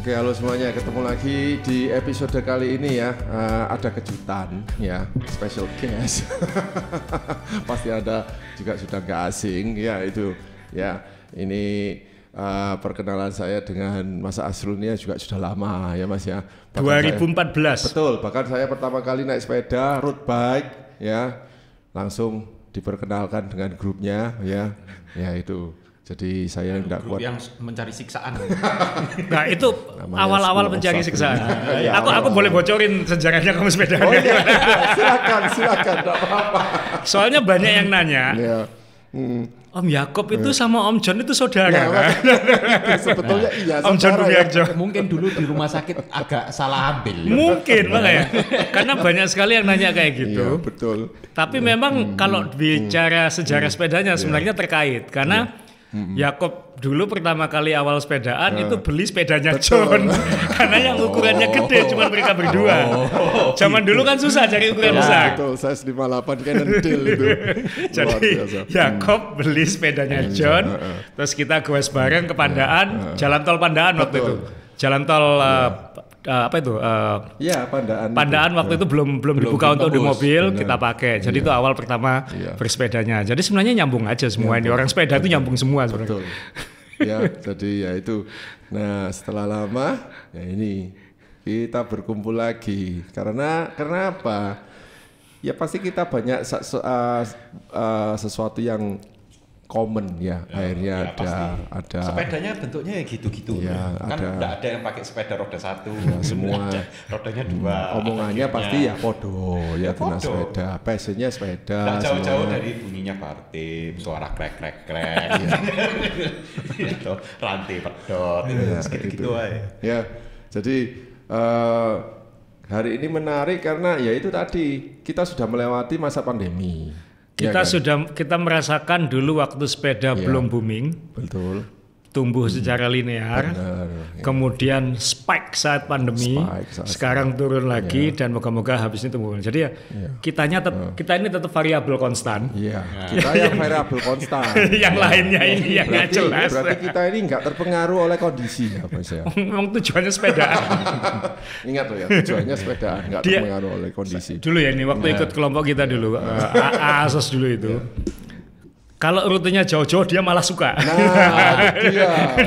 Oke, halo semuanya, ketemu lagi di episode kali ini ya. Ada kejutan ya, special guest. Pasti ada juga sudah nggak asing ya itu ya. Ini perkenalan saya dengan Mas Asrul ini juga sudah lama ya Mas ya. Bahkan 2014. Betul, bahkan saya pertama kali naik sepeda road bike ya, langsung diperkenalkan dengan grupnya ya itu. Jadi saya enggak kuat yang mencari siksaan. Nah itu awal-awal mencari siksaan. Aku boleh bocorin sejarahnya kamu sepeda. Oh iya, silakan, enggak apa-apa. Soalnya banyak yang nanya. Ya. Om Yakob itu sama Om John itu saudara. Sebetulnya iya. Om John Budiarjo. Mungkin dulu di rumah sakit agak salah ambil. Mungkin makanya. Karena banyak sekali yang nanya kayak gitu. Iya, betul. Tapi memang kalau bicara sejarah sepedanya sebenarnya terkait karena Yakob dulu pertama kali awal sepedaan itu beli sepedanya John karena yang ukurannya gede cuma mereka berdua. Zaman dulu kan susah cari ukuran besar. Betul, saya 58 Cannondale itu. Jadi Yakob beli sepedanya John, terus kita goes bareng ke Pandaan, jalan tol Pandaan waktu itu. Jalan tol apa itu? Iya, Pandaan. Pandaan waktu itu belum dibuka untuk di mobil, kita pakai. Jadi itu awal pertama bersepedanya. Jadi sebenarnya nyambung aja semua ini. Orang sepeda itu nyambung semua sebenarnya. Betul. Ya, jadi ya itu. Nah, setelah lama ya ini kita berkumpul lagi. Karena apa? Ya pasti kita banyak sesuatu yang common ya, akhirnya ada sepedanya bentuknya gitu-gitu ya, kan enggak ada yang pakai sepeda roda satu ya, semua rodanya dua omongannya pasti ya podo ya kena sepeda, passionnya sepeda, jauh-jauh dari bunyinya kartip, suara krek gitu, rantai pedot gitu ya. Jadi hari ini menarik karena ya itu tadi kita sudah melewati masa pandemi. Kita merasakan dulu waktu sepeda belum booming. Betul. Tumbuh secara linear. Benar, kemudian spike saat pandemi. Sekarang turun lagi dan moga-moga habis ini tumbuh. Jadi kita ini tetap variabel konstan. Iya. Kita yang variabel konstan. Yang lainnya ini yang nggak jelas. Berarti kita ini nggak terpengaruh oleh kondisi ya Mas ya. Memang tujuannya sepedaan. Ingat loh ya, tujuannya sepedaan, nggak terpengaruh oleh kondisi. Dulu ya ini waktu ikut kelompok kita dulu, ASOS dulu itu. Kalau rutenya jauh-jauh dia malah suka. Nah,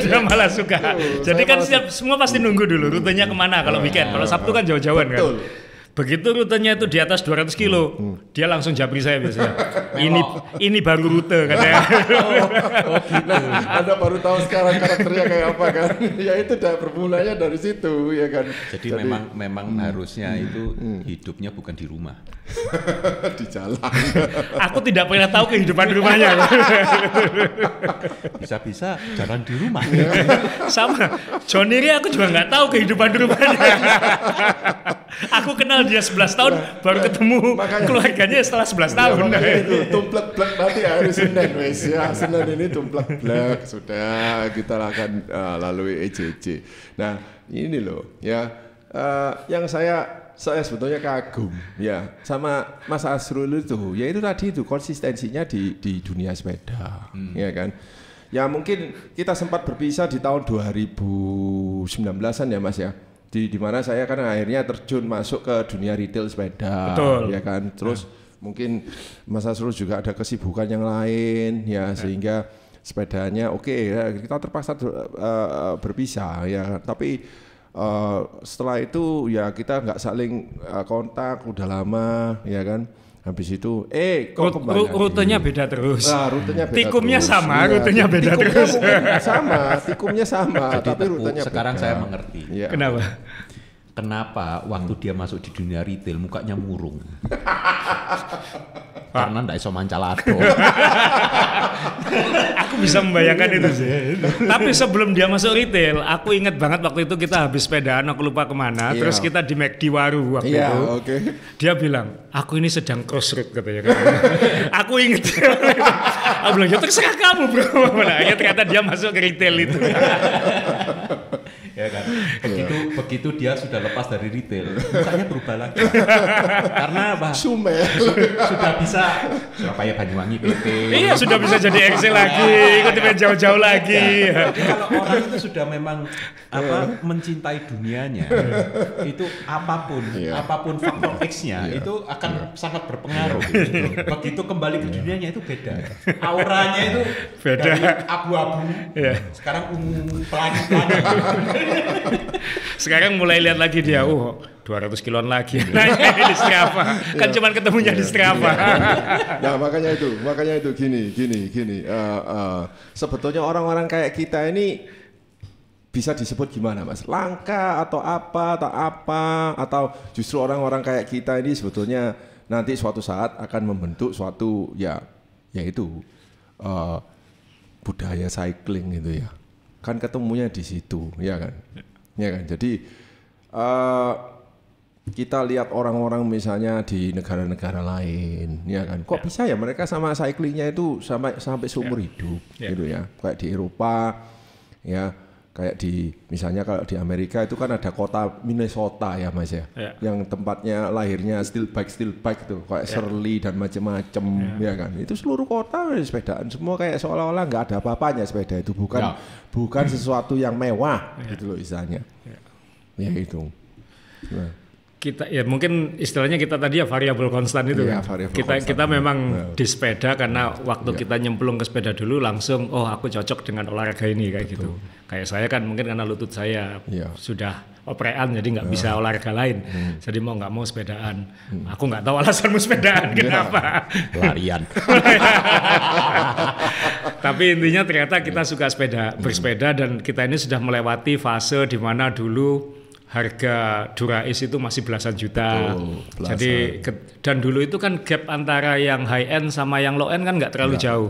dia malah suka. Jadi kan semua pasti nunggu dulu rutenya kemana kalau weekend. Kalau Sabtu kan jauh-jauhan kan. Begitu rutenya itu di atas 200 kilo, dia langsung japri saya biasanya. Ini baru rute katanya. Anda baru tahu sekarang karakternya kayak apa kan? Ya itu bermulanya dari situ ya kan. Jadi memang harusnya itu hidupnya bukan di rumah. Di jalan. Aku tidak pernah tahu kehidupan rumahnya. Bisa-bisa jalan di rumah. Sama. Johnny aku juga nggak tahu kehidupan rumahnya. Aku kenal dia 11 tahun baru ketemu keluarganya setelah 11 tahun. Itu tumplek-plek nanti hari Senin wes ya. Senin ini tumplek-plek sudah kita akan lalui EJJ. Nah, ini loh ya yang saya sebetulnya kagum ya sama Mas Asrul itu, ya itu tadi itu konsistensinya di dunia sepeda, ya kan. Ya mungkin kita sempat berpisah di tahun 2019-an ya Mas ya. Di mana saya kan akhirnya terjun masuk ke dunia retail sepeda. Betul. Ya kan. Terus mungkin Mas Asrul juga ada kesibukan yang lain ya sehingga sepedanya ya, kita terpaksa berpisah ya. Tapi setelah itu ya kita nggak saling kontak udah lama ya kan. Habis itu kok kembali rutenya beda terus. Nah, rutenya beda tikumnya terus. sama, Ya, rutenya beda terus. Tikumnya sama, tapi rutenya sekarang beda. saya mengerti. Ya. Kenapa waktu dia masuk di dunia retail mukanya murung? Karena ndak iso mancalado. Aku bisa membayangkan itu sih. Tapi sebelum dia masuk retail, aku ingat banget waktu itu kita habis sepedaan, aku lupa kemana. Terus kita di McD Waru waktu itu. Okay. Dia bilang, aku ini sedang crossroad katanya. Aku ingat. Aku bilang, ya terserah kamu bro. Nah, ya ternyata dia masuk ke retail itu. Ya kan. begitu dia sudah lepas dari retail, mukanya berubah lagi. Karena apa? Sumer. Sudah bisa Surabaya Banyuwangi PT. Iya, sudah bisa jadi Excel lagi, ikut event jauh-jauh lagi. Jadi kalau orang itu sudah memang mencintai dunianya, itu apapun faktor X-nya itu akan sangat berpengaruh. Begitu kembali ke dunianya itu beda. Auranya itu Beda. dari abu-abu. Sekarang pelangi-pelangi. Sekarang mulai lihat lagi dia, 200 kiloan lagi. Nanya ini di Strava. Kan cuman ketemunya di Strava. Nah makanya itu gini. Sebetulnya orang-orang kayak kita ini bisa disebut gimana Mas? Langka atau atau justru orang-orang kayak kita ini sebetulnya nanti suatu saat akan membentuk suatu yaitu budaya cycling gitu ya. Kan ketemunya di situ, ya kan? Jadi kita lihat orang-orang misalnya di negara-negara lain, ya kan? Kok bisa ya mereka sama cyclingnya itu sampai seumur hidup, gitu ya? Kayak di Eropa, ya, kayak di misalnya kalau di Amerika itu kan ada kota Minnesota ya Mas ya, yang tempatnya lahirnya steel bike tuh, kayak Shirley dan macam-macam, ya kan? Itu seluruh kota sepedaan semua kayak seolah-olah nggak ada apa-apanya sepeda itu, bukan sesuatu yang mewah, gitu loh istilahnya. Ya itu. Nah. Kita ya mungkin istilahnya kita tadi ya variabel konstan itu kan. Kita memang di sepeda karena waktu kita nyemplung ke sepeda dulu langsung aku cocok dengan olahraga ini kayak gitu. Kayak saya kan mungkin karena lutut saya sudah oprean jadi nggak bisa olahraga lain. Jadi mau nggak mau sepedaan. Aku nggak tahu alasanmu sepedaan kenapa. Larian. Tapi intinya ternyata kita suka bersepeda dan kita ini sudah melewati fase di mana dulu harga Dura-Ace itu masih belasan juta. Jadi dan dulu itu kan gap antara yang high end sama yang low end kan nggak terlalu jauh.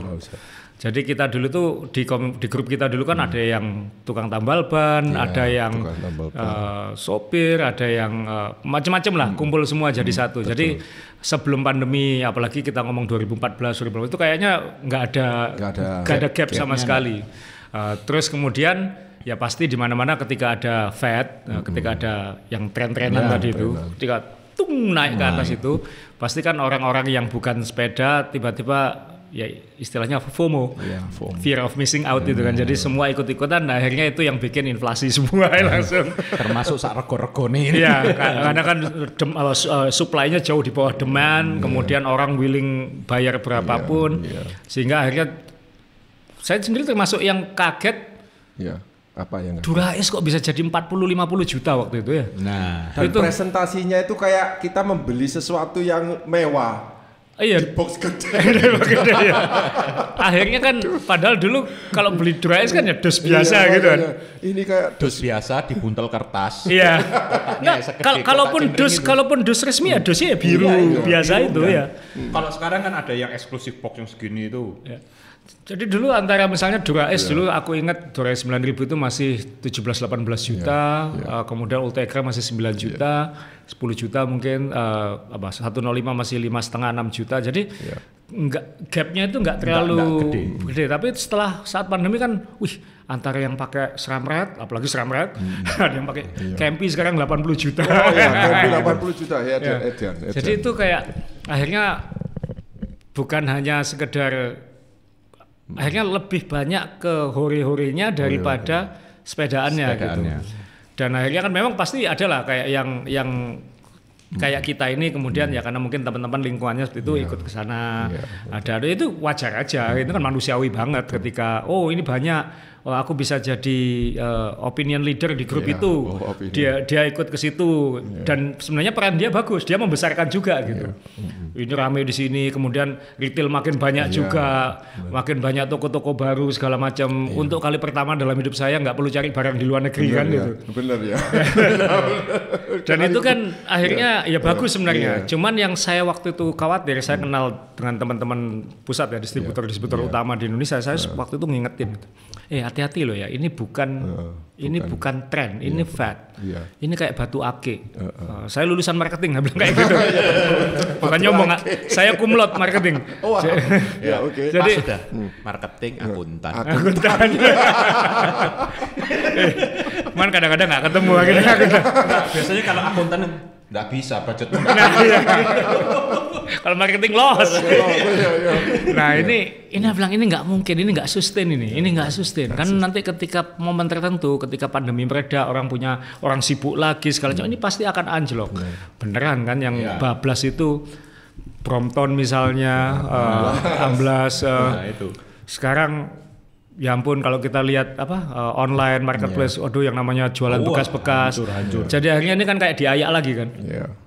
Jadi kita dulu tuh di grup kita dulu kan ada yang tukang tambal ban, ada yang sopir, ada yang macam-macam lah, kumpul semua jadi satu. Jadi sebelum pandemi, apalagi kita ngomong 2014 itu kayaknya nggak ada gap sama sekali. Terus kemudian ya pasti di mana-mana ketika ada fad, ketika ada yang tren-trenan tadi itu, ketika naik ke atas itu, pasti kan orang-orang yang bukan sepeda tiba-tiba ya istilahnya FOMO, fear of missing out itu kan. Jadi semua ikut-ikutan, nah akhirnya itu yang bikin inflasi semua langsung. Termasuk sak rego-regone ini. Iya, karena kan supply-nya jauh di bawah demand, kemudian orang willing bayar berapapun, sehingga akhirnya saya sendiri termasuk yang kaget. Apa yang Dura-Ace kok bisa jadi 40-50 juta waktu itu ya. Nah, dan itu presentasinya itu kayak kita membeli sesuatu yang mewah. Iya. Di box gede. Ya. Akhirnya kan padahal dulu kalau beli Dura-Ace kan ya dos biasa gitu kan. Ini kayak dos biasa dibuntel kertas. Iya. Nah, kalaupun dos resmi ya dosnya ya biru biasa itu ya. Kalau sekarang kan ada yang eksklusif box yang segini itu. Jadi dulu antara misalnya Dura-Ace dulu aku ingat Dura-Ace 9000 itu masih 17-18 juta, kemudian Ultegra masih 9 juta, 10 juta mungkin, 105 masih 5,5-6 juta. Jadi gapnya itu nggak terlalu gede. Tapi setelah saat pandemi kan, antara yang pakai SRAM Red, apalagi SRAM Red, ada yang pakai Campy sekarang 80 juta. Campy 80 juta ya. Jadi itu kayak akhirnya bukan hanya sekedar akhirnya lebih banyak ke hore-horenya daripada sepedaannya gitu. Dan akhirnya kan memang pasti ada lah kayak yang kayak kita ini kemudian ya karena mungkin teman-teman lingkungannya seperti itu ikut ke sana. Ada itu wajar aja, itu kan manusiawi banget ketika ini banyak aku bisa jadi opinion leader di grup itu. Dia ikut ke situ dan sebenarnya peran dia bagus, dia membesarkan juga gitu. Ini rame di sini, kemudian retail makin banyak juga, makin banyak toko-toko baru segala macam. Untuk kali pertama dalam hidup saya nggak perlu cari barang di luar negeri gitu. Bener ya. Dan itu kan akhirnya ya bagus sebenarnya. Cuman yang saya waktu itu khawatir, saya kenal dengan teman-teman pusat ya distributor utama di Indonesia. Saya waktu itu ngingetin, hati-hati loh ya, ini bukan tren, ini fad. Ini kayak batu ake. Saya lulusan marketing, bilang kayak gitu. bukan nyombong, saya kumlot marketing. Oh, ya oke. Jadi sudah marketing akuntan. Man kadang-kadang nggak ketemu akhirnya. Biasanya kalau akuntan nggak bisa budget. Kalau marketing loss. Nah ini bilang ini nggak mungkin, ini nggak sustain ini nggak sustain. Kan nanti ketika momen tertentu, ketika pandemi mereda, orang sibuk lagi segala macam, ini pasti akan anjlok. Beneran kan yang bablas itu Brompton misalnya, amblas. Itu. Sekarang ya ampun kalau kita lihat online marketplace, waduh yang namanya jualan bekas-bekas. Hancur. Jadi akhirnya ini kan kayak diayak lagi kan,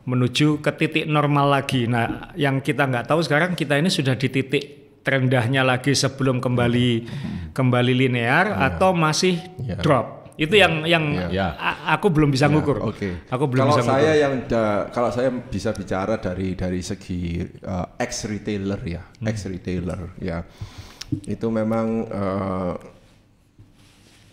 menuju ke titik normal lagi. Nah yang kita nggak tahu sekarang kita ini sudah di titik terendahnya lagi sebelum kembali linear atau masih drop. Itu yang aku belum bisa ngukur. Aku belum bisa ngukur. Kalau saya bisa bicara dari segi ex retailer ya. Itu memang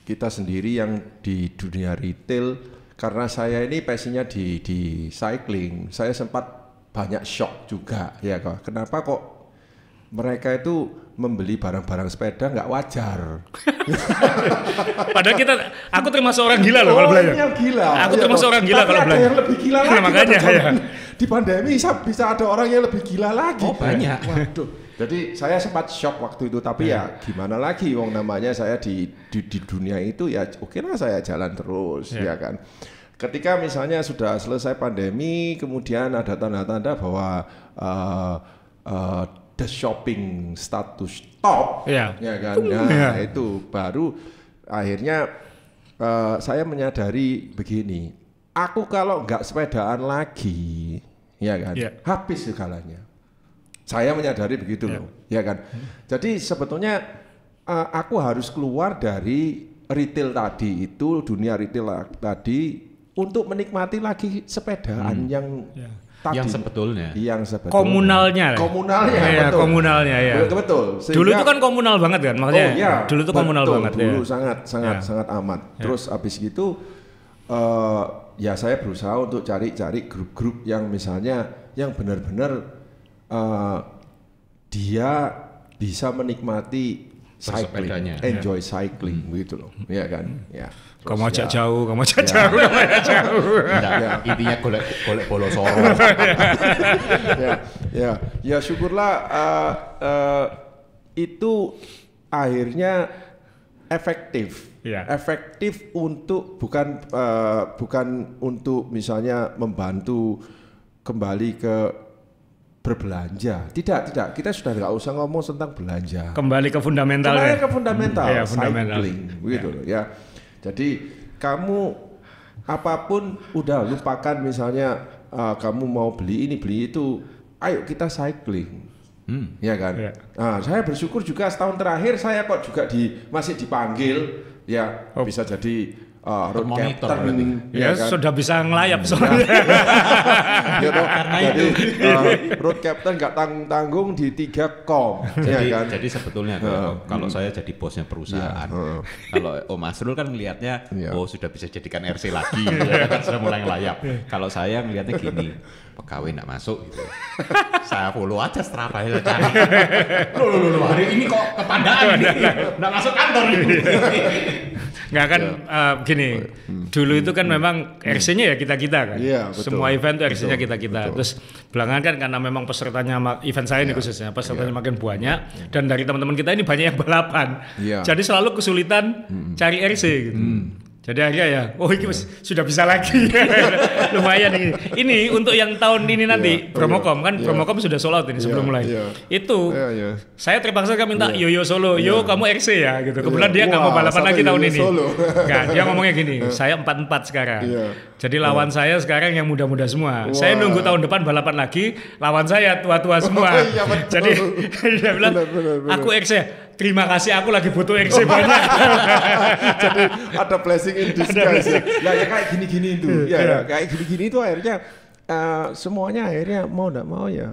kita sendiri yang di dunia retail, karena saya ini passionnya di cycling, saya sempat banyak shock juga ya. Kenapa kok mereka itu membeli barang-barang sepeda nggak wajar? Padahal aku termasuk orang gila loh kalau belanja. Gila. Aku termasuk orang gila kalau belanja. Ada yang lebih gila lagi. Makanya di pandemi bisa ada orang yang lebih gila lagi. Oh banyak. Waduh. Jadi saya sempat shock waktu itu, tapi ya gimana lagi, wong namanya saya di dunia itu ya oke lah saya jalan terus ya kan. Ketika misalnya sudah selesai pandemi, kemudian ada tanda-tanda bahwa the shopping status stop, ya kan. Nah itu baru akhirnya saya menyadari begini, aku kalau nggak sepedaan lagi, ya kan, habis segalanya. Saya menyadari begitu loh, ya kan. Jadi sebetulnya aku harus keluar dari retail tadi itu, dunia retail tadi, untuk menikmati lagi sepedaan yang tadi, yang sebetulnya komunalnya, ya. Betul. Sehingga, dulu itu kan komunal banget kan, makanya. Dulu itu komunal banget. Dulu sangat amat. Terus abis gitu, ya saya berusaha untuk cari grup-grup yang misalnya yang benar-benar dia bisa menikmati cycling, enjoy cycling gitu loh, ya kan? Ya. Kamu ajak jauh. Intinya golek bolos soro. Ya syukurlah itu akhirnya efektif. Efektif untuk bukan untuk misalnya membantu kembali ke berbelanja, tidak, kita sudah nggak usah ngomong tentang belanja. Kembali ke fundamental. Cycling, begitu loh ya. Jadi kamu apapun udah lupakan, misalnya kamu mau beli ini beli itu, ayo kita cycling, ya kan. Nah, saya bersyukur juga setahun terakhir saya kok juga masih dipanggil, ya bisa jadi road captain, ya kan? Sudah bisa ngelayap soalnya. Karena itu road captain nggak tanggung di 3 kom. Jadi sebetulnya kalau saya jadi bosnya perusahaan, kalau Om Asrul kan ngelihatnya sudah bisa jadikan RC lagi, kan sudah mulai ngelayap. Kalau saya ngelihatnya gini, pegawai nggak masuk gitu. Saya follow aja Strava ya, cari. Loh, hari ini kok kepandaan ini, nggak masuk kantor ini. Nggak kan gini, dulu itu kan memang RC-nya ya kita-kita kan. Semua event tuh RC-nya kita-kita. Terus belakangan kan karena memang pesertanya event saya ini khususnya, pesertanya makin banyak, dan dari teman-teman kita ini banyak yang balapan. Jadi selalu kesulitan cari RC gitu. Jadi akhirnya ya, ini sudah bisa lagi. Lumayan ini. Ini untuk yang tahun ini nanti, Promocom kan, Promocom sudah sold out ini sebelum mulai. Itu, saya terpaksa minta Yoyo Solo, kamu RC ya gitu. Kebetulan dia nggak mau balapan lagi tahun ini. Nggak, dia ngomongnya gini, saya 44 sekarang. Jadi lawan saya sekarang yang muda-muda semua. Saya nunggu tahun depan balapan lagi, lawan saya tua-tua semua. Jadi dia bilang, aku RC. Terima kasih, aku lagi butuh RC banyak. Jadi ada blessing in disguise ya kayak gini-gini itu. Kayak gini-gini itu akhirnya semuanya akhirnya mau enggak mau ya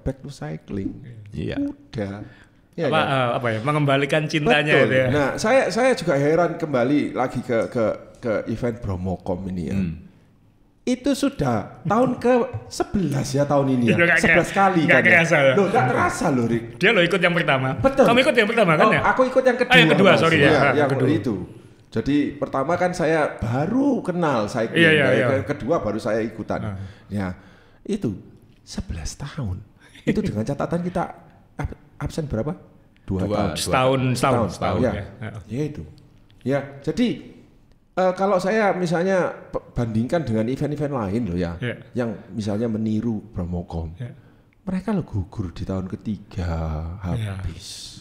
back to cycling. Udah. Mengembalikan cintanya itu ya. Nah, saya juga heran kembali lagi ke event Promocom ini ya. itu sudah tahun ke-11 ya tahun ini ya. Nggak 11 kali nggak kan. kerasa ya? Loh, nggak terasa loh, Rik. Dia lo ikut yang pertama. Betul. Kamu ikut yang pertama kan ya? Aku ikut yang kedua. yang kedua, Mas. sorry ya. Iya, yang kedua. itu. Jadi pertama kan saya baru kenal cycling. Iya. Kedua baru saya ikutan. Ya, itu 11 tahun. Itu dengan catatan kita absen berapa? 2 tahun. Setahun ya. Ya itu. Ya, jadi kalau saya misalnya bandingkan dengan event-event lain loh ya, yang misalnya meniru Bromocom, mereka lo gugur di tahun ketiga habis.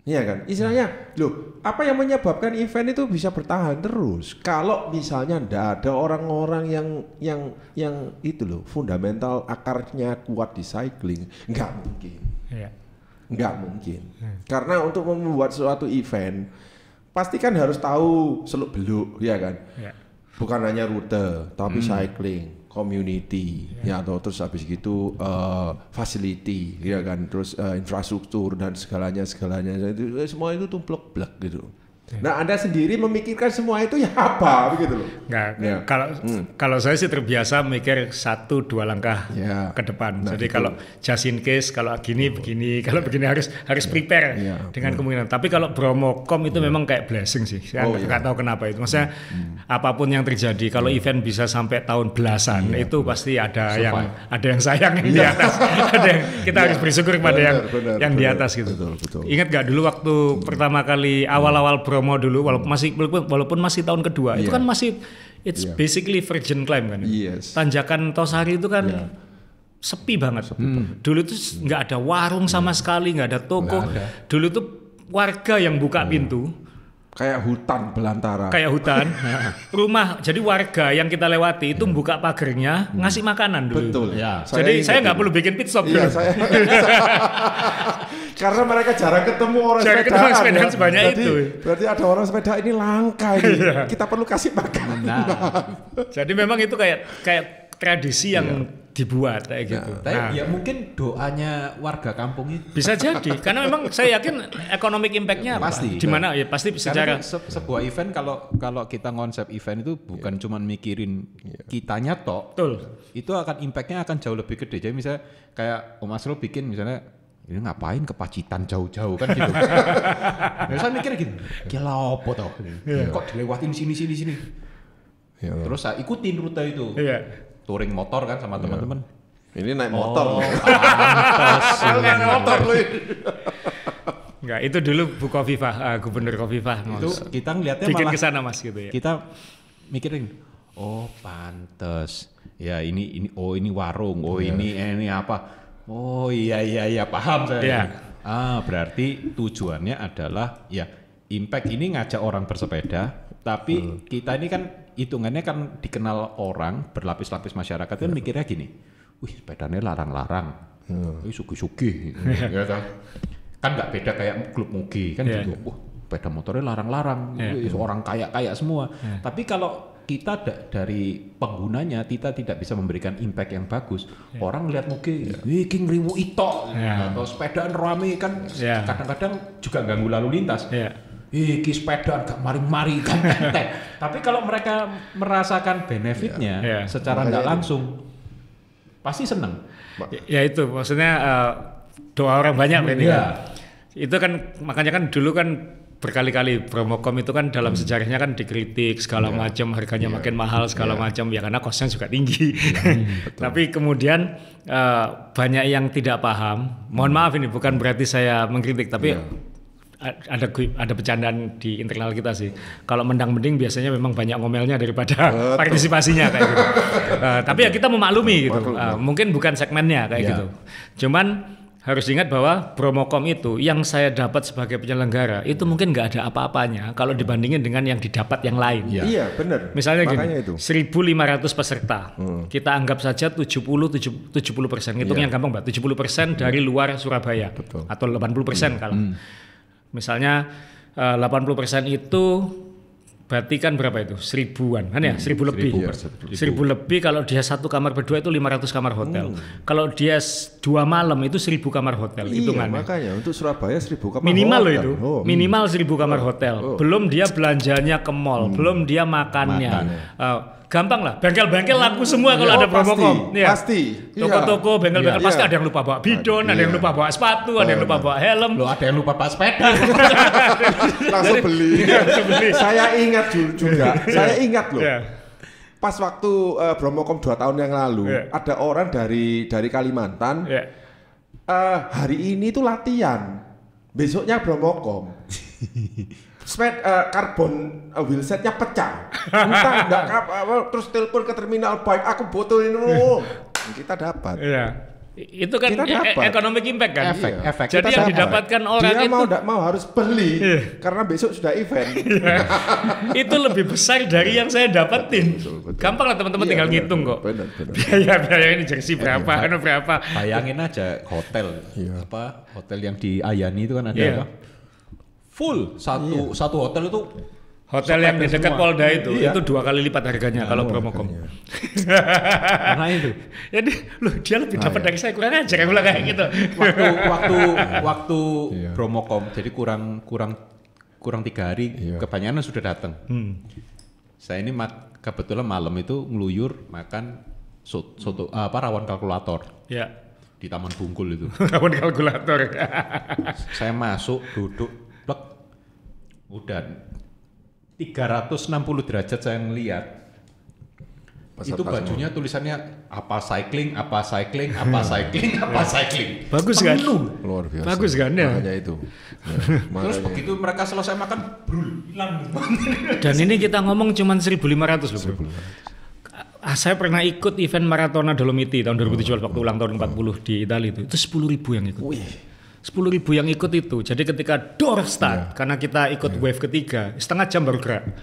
Iya kan, istilahnya loh, apa yang menyebabkan event itu bisa bertahan terus? Kalau misalnya ndak ada orang-orang yang itu loh, fundamental akarnya kuat di cycling, nggak mungkin. Nggak mungkin. Karena untuk membuat suatu event pasti kan harus tahu seluk-beluk, ya kan? Bukan hanya rute, tapi cycling, community, ya atau terus habis gitu facility, ya kan? Terus infrastruktur dan segalanya itu semua itu tumplek-blek gitu. Nah, Anda sendiri memikirkan semua itu ya apa begitu loh? Nggak, kalau saya sih terbiasa mikir 1-2 langkah ke depan. Nah, jadi kalau just in case, kalau gini begini, kalau begini harus prepare dengan kemungkinan. Tapi kalau Bromocom itu memang kayak blessing sih. Saya nggak tahu kenapa itu. Maksudnya apapun yang terjadi, kalau event bisa sampai tahun belasan, itu pasti ada yang sayang yang di atas. Ada yang kita harus bersyukur pada yang di atas gitu. Betul. Ingat nggak dulu waktu pertama kali awal-awal promo dulu, walaupun masih tahun kedua, itu kan masih basically virgin climb kan. Tanjakan Tosari itu kan sepi banget. Dulu itu nggak ada warung sama sekali, nggak ada toko. Dulu itu warga yang buka pintu. Kayak hutan belantara. Kayak hutan. Rumah, jadi warga yang kita lewati itu buka pagernya, ngasih makanan dulu. Betul. Ya. Jadi saya nggak perlu bikin pit stop dulu. Karena mereka jarang ketemu orang sepedaan sebanyak jadi, itu. Berarti ada orang sepeda ini langka ini. Kita perlu kasih makanan. Jadi memang itu kayak tradisi yang dibuat kayak gitu. Tapi ya mungkin doanya warga kampung itu bisa jadi, karena memang saya yakin economic impact-nya pasti. Di mana ya pasti secara sebuah event kalau kita konsep event itu bukan cuma mikirin kitanya tok. Betul. Itu akan impact-nya akan jauh lebih gede. Jadi misalnya kayak Om Asro bikin misalnya ini ngapain ke Pacitan jauh-jauh kan gitu. Nah, saya mikir gitu, gila apa toh? Kok dilewatin sini. Terus saya ikutin rute itu. Touring motor kan sama teman-teman. Ini naik motor. Naik motor loh. Enggak, itu dulu Bu Khofifah, Gubernur Khofifah. Itu kita ngelihatnya bikin malah kesana Mas gitu ya. Kita mikirin, oh pantes. Ya ini warung, ini apa? Oh iya paham saya. Berarti tujuannya adalah ya impact ini ngajak orang bersepeda, tapi kita ini kan hitungannya kan dikenal orang berlapis-lapis masyarakat kan mikirnya gini, wih sepedanya larang-larang, sugi-sugi, kan nggak beda kayak klub mugi kan gitu, wah sepeda motornya larang-larang, orang kaya semua, tapi kalau kita dari penggunanya kita tidak bisa memberikan impact yang bagus. Orang lihat mugi, wih king rimu ito, atau sepedaan rame kan, kadang-kadang juga ganggu lalu lintas. Iki sepedaan gak mari-mari kan enteng. Tapi kalau mereka merasakan benefitnya secara nggak langsung, pasti seneng. Ya itu maksudnya doa orang banyak berarti kan. Itu kan makanya kan dulu kan berkali-kali Bromocom itu kan dalam sejarahnya kan dikritik segala macam, harganya makin mahal segala macam ya karena kosnya juga tinggi. Tapi kemudian banyak yang tidak paham. Mohon maaf ini bukan berarti saya mengkritik tapi ada bercandaan di internal kita sih. Kalau mendang-mending biasanya memang banyak ngomelnya daripada partisipasinya kayak gitu. Tapi ya kita memaklumi gitu. Mungkin bukan segmennya kayak gitu. Cuman harus diingat bahwa Bromocom itu yang saya dapat sebagai penyelenggara itu mungkin nggak ada apa-apanya kalau dibandingin dengan yang didapat yang lain. Iya benar. Misalnya gini, 1.500 peserta, kita anggap saja 70%, hitungnya gampang Mbak, 70% dari luar Surabaya. Betul. Atau 80% kalau. Misalnya 80% itu berarti kan berapa itu? 1.000-an kan ya? 1.000 lebih. 1.000 lebih kalau dia satu kamar berdua itu 500 kamar hotel. Kalau dia 2 malam itu 1.000 kamar hotel hitungannya. Makanya untuk Surabaya 1.000 kamar minimal hotel. Loh itu. Minimal 1.000 kamar hotel. Belum dia belanjanya ke mall, belum dia makannya. gampang lah. Bengkel-bengkel laku semua kalau ada Promocom. Pasti. Toko-toko, bengkel-bengkel pasti ada yang lupa bawa bidon, ada yang lupa bawa sepatu, ada yang lupa bawa helm. Loh, ada yang lupa bawa sepeda. Langsung beli. Saya ingat juga. Saya ingat loh. Pas waktu Promocom 2 tahun yang lalu, ada orang dari Kalimantan. Hari ini tuh latihan. Besoknya Promocom. Karbon wheelsetnya pecah, entah enggak terus telepon ke terminal baik, aku butuh ini, kita dapat. Itu kan economic impact kan. Efek. Jadi yang didapatkan orang dia itu mau harus beli karena besok sudah event. Itu lebih besar dari yang saya dapetin. Betul. Gampang lah teman-teman tinggal ngitung kok. Benar. Biaya ini jersey berapa, berapa. Bayangin aja hotel, hotel yang di Ayani itu kan ada apa? Full satu hotel itu. Hotel yang di dekat Polda itu 2 kali lipat harganya kalau Promocom. Karena itu. Jadi dia lebih dapat dari saya, kurang aja kayak kayak gitu. Waktu Promocom jadi kurang 3 hari kebanyakan sudah datang. Saya ini kebetulan malam itu ngeluyur makan soto rawon kalkulator. Di Taman Bungkul itu. Rawon kalkulator. Saya masuk duduk udah 360 derajat saya ngelihat. Itu bajunya tulisannya apa cycling. Bagus kan? Luar biasa. Bagus kan ya? Makanya itu. Terus begitu mereka selesai makan, hilang. Dan ini kita ngomong cuma 1.500 loh bro. Saya pernah ikut event Maratona Dolomiti tahun 2017 waktu ulang tahun 40 di Italia itu 10.000 yang ikut. 10.000 yang ikut itu. Jadi ketika door start, karena kita ikut wave ketiga, setengah jam baru gerak.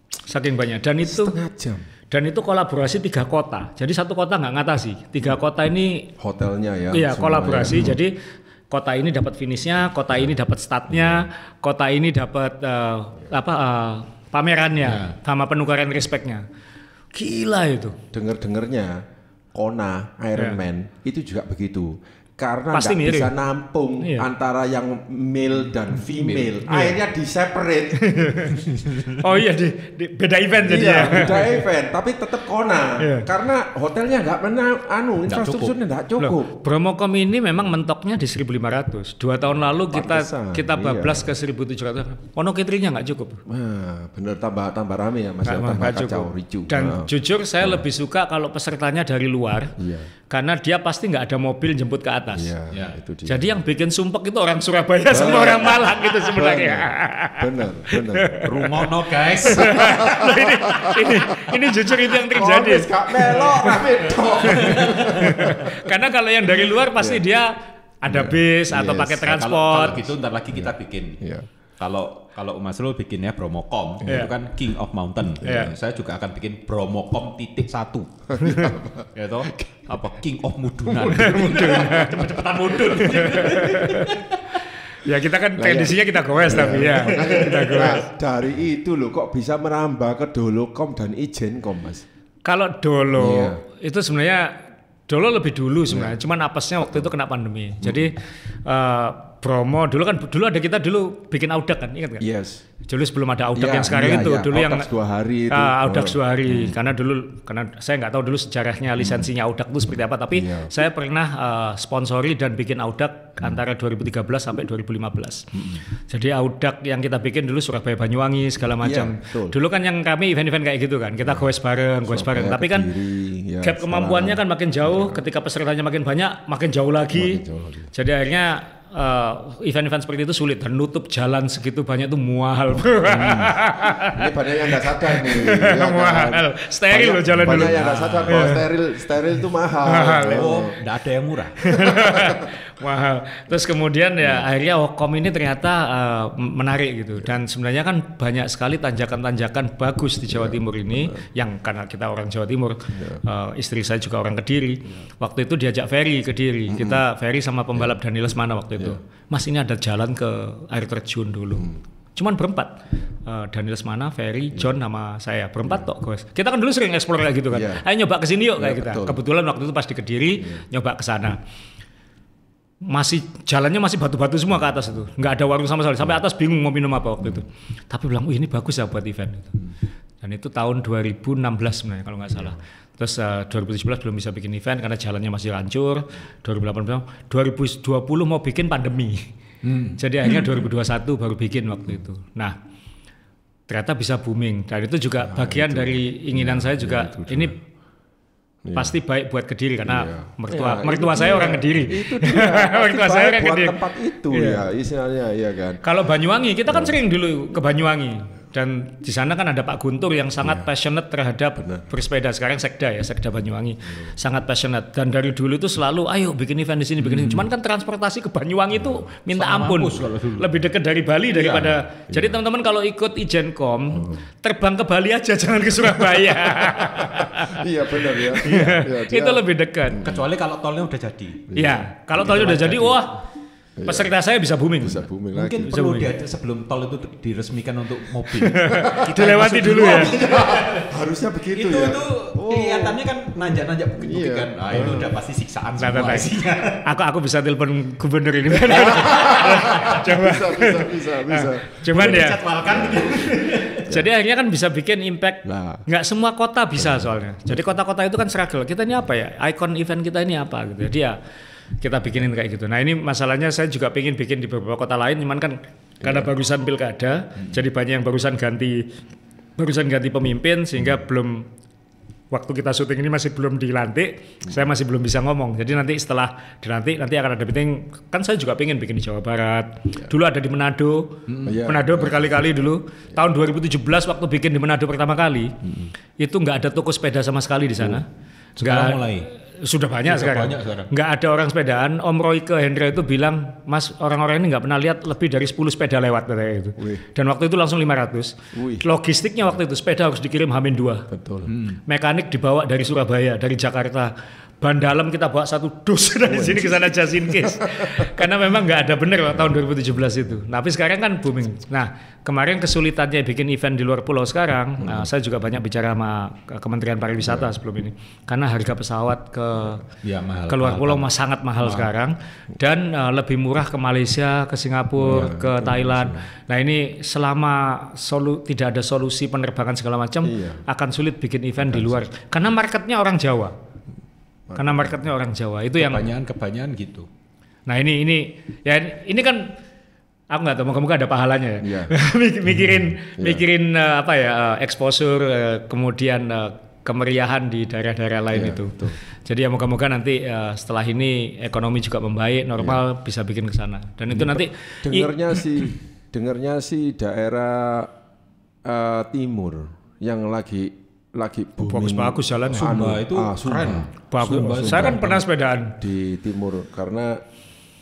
Saking banyak. Dan itu setengah jam. Dan itu kolaborasi 3 kota. Jadi satu kota nggak ngatasi. 3 kota ini hotelnya ya. Iya, kolaborasi. Jadi kota ini dapat finishnya, kota ini dapat startnya, kota ini dapat pamerannya, sama penukaran respectnya. Gila itu. Dengar-dengarnya Kona, Ironman itu juga begitu. Karena pasti nggak bisa nampung antara yang male dan female, akhirnya di separate. Oh iya, di beda event jadi ya. Beda event, tapi tetap Kona. Karena hotelnya nggak pernah infrastrukturnya nggak cukup. Promocom ini memang mentoknya di 1.500. 2 tahun lalu kita bablas ke 1.700. Monoketrinya nggak cukup. Bener, tambah rame ya Mas, tambah kacau, ricu. Dan jujur saya lebih suka kalau pesertanya dari luar. Karena dia pasti nggak ada mobil jemput ke atas. Itu dia. Jadi yang bikin sumpek itu orang Surabaya sama orang Malang gitu sebenarnya. Benar. Rumono guys. ini jujur itu yang terjadi. Karena kalau yang dari luar pasti dia ada bis atau pakai transport. Kalau gitu ntar lagi kita bikin. Kalau Mas Rul bikinnya Promocom itu kan King of Mountain. Saya juga akan bikin Promocom .1. Ya toh? Apa King of Mudunan. Cepet-cepetan mudun. Ya kita kan tradisinya kita goes tapi kita goes. Dari itu loh kok bisa merambah ke Dolocom dan Ijencom Mas. Kalau Dolo itu sebenarnya Dolo lebih dulu sebenarnya. Cuman apesnya waktu itu kena pandemi. Jadi promo dulu ada kita bikin Audax kan, ingat kan? Yes. Dulu sebelum ada Audax yang sekarang itu dulu Audax yang 2 hari itu. Audax 2 hari karena saya nggak tahu dulu sejarahnya lisensinya Audax itu seperti apa, tapi saya pernah sponsori dan bikin Audax antara 2013 sampai 2015. Jadi Audax yang kita bikin dulu Surabaya Banyuwangi segala macam. Dulu kan yang kami event-event kayak gitu kan, kita goes bareng. Tapi kan gap kemampuannya kan makin jauh, ketika pesertanya makin banyak, makin jauh lagi. Jadi akhirnya event-event seperti itu sulit dan nutup jalan segitu banyak itu mahal. Ini banyak yang nggak sadar nih. Mahal. Steril loh jalan dulu. Banyak yang nggak sadar bahwa steril itu mahal. Nggak ada yang murah. Mahal. Terus kemudian akhirnya Kom ini ternyata menarik gitu. Dan sebenarnya kan banyak sekali tanjakan-tanjakan bagus di Jawa Timur ini. Yang karena kita orang Jawa Timur, istri saya juga orang Kediri. Waktu itu diajak ferry ke Kediri. Kita ferry sama pembalap Dani Lesmana waktu itu. Mas ini ada jalan ke air terjun dulu. Cuman berempat. Daniel Lesmana, Ferry, John sama saya. Berempat tok, guys. Kita kan dulu sering explore kayak gitu kan. Ayo nyoba ke sini yuk kayak kita. Kebetulan waktu itu pas di Kediri nyoba ke sana. Jalannya masih batu-batu semua ke atas itu. Nggak ada warung sama sekali. Sampai atas bingung mau minum apa waktu itu. Tapi bilang, ini bagus ya buat event itu. Dan itu tahun 2016 sebenarnya kalau nggak salah. Terus 2017 belum bisa bikin event karena jalannya masih hancur. 2018, 2020 mau bikin pandemi. Jadi akhirnya 2021 baru bikin waktu itu. Nah, ternyata bisa booming. Dan itu juga bagian dari inginan saya juga. Ini pasti baik buat Kediri karena mertua saya orang Kediri. Itu dia. Mertua saya orang buat Kediri. tempat itu ya istilahnya ya kan. Kalau Banyuwangi kita kan sering dulu ke Banyuwangi dan di sana kan ada Pak Guntur yang sangat passionate terhadap bersepeda. Sekarang Sekda ya, Sekda Banyuwangi. Sangat passionate dan dari dulu itu selalu ayo bikin event di sini, bikin ini. Cuman kan transportasi ke Banyuwangi itu minta ampun. Lebih dekat dari Bali daripada. Jadi teman-teman kalau ikut Ijenkom terbang ke Bali aja, jangan ke Surabaya. Iya benar ya. Itu lebih dekat. Kecuali kalau tolnya udah jadi. Iya, kalau tolnya udah jadi, wah peserta saya bisa booming. Bisa booming Mungkin lagi. perlu sebelum tol itu diresmikan untuk mobil. Dilewati dulu ya. Harusnya begitu itu ya. kelihatannya kan nanjak-nanjak bukit-bukit kan. Nah, itu udah pasti siksaan semua isinya. Aku bisa telepon gubernur ini. Coba. Bisa. Cuman ya. Dijadwalkan gitu. Jadi akhirnya kan bisa bikin impact. Nah. Nggak semua kota bisa soalnya. Jadi kota-kota itu kan struggle. Kita ini apa ya? Ikon event kita ini apa gitu. Jadi ya kita bikinin kayak gitu. Nah ini masalahnya saya juga pengen bikin di beberapa kota lain. Cuman kan karena barusan pilkada, jadi banyak yang barusan ganti pemimpin sehingga belum. Waktu kita syuting ini masih belum dilantik, saya masih belum bisa ngomong. Jadi nanti setelah dilantik nanti akan ada meeting. Kan saya juga pengen bikin di Jawa Barat. Dulu ada di Manado. Manado berkali-kali dulu. Tahun 2017 waktu bikin di Manado pertama kali, itu nggak ada toko sepeda sama sekali di sana. Sekarang mulai. Sudah banyak sekarang. Nggak ada orang sepedaan. Om Royke Hendra itu bilang, Mas orang-orang ini nggak pernah lihat lebih dari 10 sepeda lewat katanya itu. Dan waktu itu langsung 500. Logistiknya waktu itu sepeda harus dikirim H-2. Betul. Mekanik dibawa dari Surabaya, dari Jakarta. Ban dalam kita bawa 1 dus dari sini ke sana just in case. Karena memang nggak ada bener tahun 2017 itu. Tapi sekarang kan booming. Nah kemarin kesulitannya bikin event di luar pulau sekarang, saya juga banyak bicara sama Kementerian Pariwisata sebelum ini. Karena harga pesawat ke luar pulau sangat mahal sekarang. Dan lebih murah ke Malaysia, ke Singapura, ke Thailand. Nah ini selama tidak ada solusi penerbangan segala macam, akan sulit bikin event di luar. Karena marketnya orang Jawa. Itu yang kebanyakan gitu. Nah ini kan aku nggak tahu, moga-moga ada pahalanya ya. mikirin exposure, kemudian kemeriahan di daerah-daerah lain itu. Betul. Jadi ya moga-moga nanti setelah ini ekonomi juga membaik, normal bisa bikin ke sana. Dan itu nanti dengarnya sih daerah timur yang lagi booming. Bagus jalan Sumba itu keren. Bagus. Saya kan pernah sepedaan di timur karena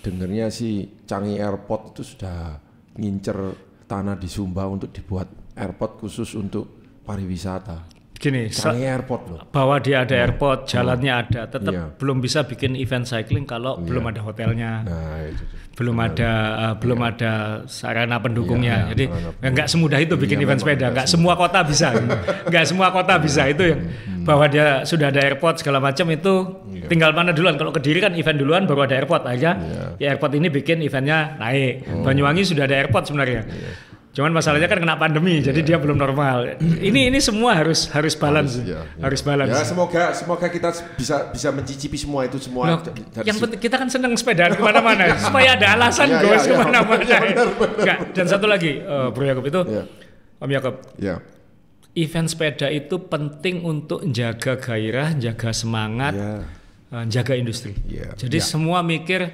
dengarnya sih Changi Airport itu sudah ngincer tanah di Sumba untuk dibuat airport khusus untuk pariwisata. Gini, Changi Airport loh. Bahwa dia ada airport, jalannya ada, tetap belum bisa bikin event cycling kalau belum ada hotelnya. Nah, itu. Belum ada sarana pendukungnya. Jadi nggak semudah itu bikin event sepeda. Nggak semua kota bisa. Nggak semua kota bisa itu yang bahwa dia sudah ada airport segala macam itu tinggal mana duluan. Kalau Kediri kan event duluan baru ada airport aja. Ya airport ini bikin eventnya naik. Banyuwangi sudah ada airport sebenarnya. Cuman masalahnya kan kena pandemi, jadi dia belum normal. Ini semua harus balance, harus balance. Ya semoga kita bisa mencicipi semua itu semua. Yang penting kita kan seneng sepedaan kemana-mana, supaya ada alasan goes kemana-mana. Dan satu lagi, Bro Yakob itu, Om Yakob, event sepeda itu penting untuk menjaga gairah, jaga semangat, jaga industri. Jadi semua mikir.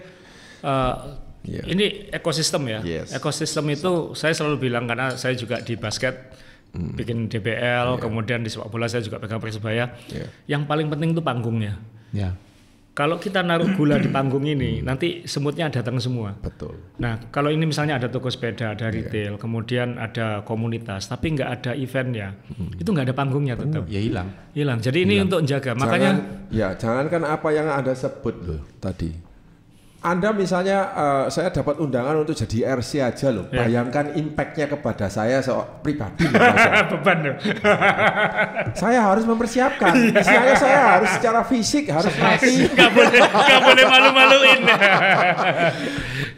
Ini ekosistem ya. Ekosistem itu saya selalu bilang karena saya juga di basket bikin DBL, kemudian di sepak bola saya juga pegang Persebaya. Yang paling penting itu panggungnya. Kalau kita naruh gula di panggung ini, nanti semutnya datang semua. Betul. Nah, kalau ini misalnya ada toko sepeda, ada retail, kemudian ada komunitas, tapi nggak ada eventnya, itu nggak ada panggungnya tetap. Ya hilang. Jadi ini untuk menjaga. Makanya jangan kan apa yang Anda sebut loh tadi. Anda misalnya saya dapat undangan untuk jadi RC aja loh. Bayangkan impact-nya kepada saya pribadi. Beban loh. Saya harus mempersiapkan. Misalnya saya harus secara fisik harus latih. Gak boleh malu-maluin.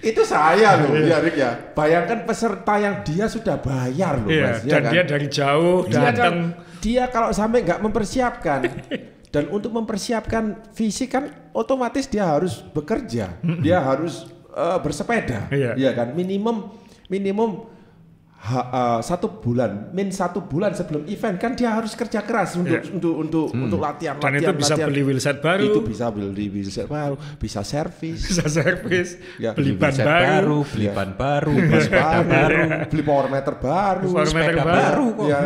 Itu saya loh, ya Rick ya. Bayangkan peserta yang dia sudah bayar loh, Mas. Dan dia dari jauh datang. Dia kalau sampai nggak mempersiapkan. Dan untuk mempersiapkan fisik kan otomatis dia harus bekerja, dia harus bersepeda, ya kan minimum 1 bulan, satu bulan sebelum event kan dia harus kerja keras untuk latihan. Dan itu bisa beli wheelset baru, itu bisa beli wheelset baru, bisa servis, ya, beli ban baru, beli ban baru, beli sepeda baru, beli power meter baru, sepeda baru kok. Ya,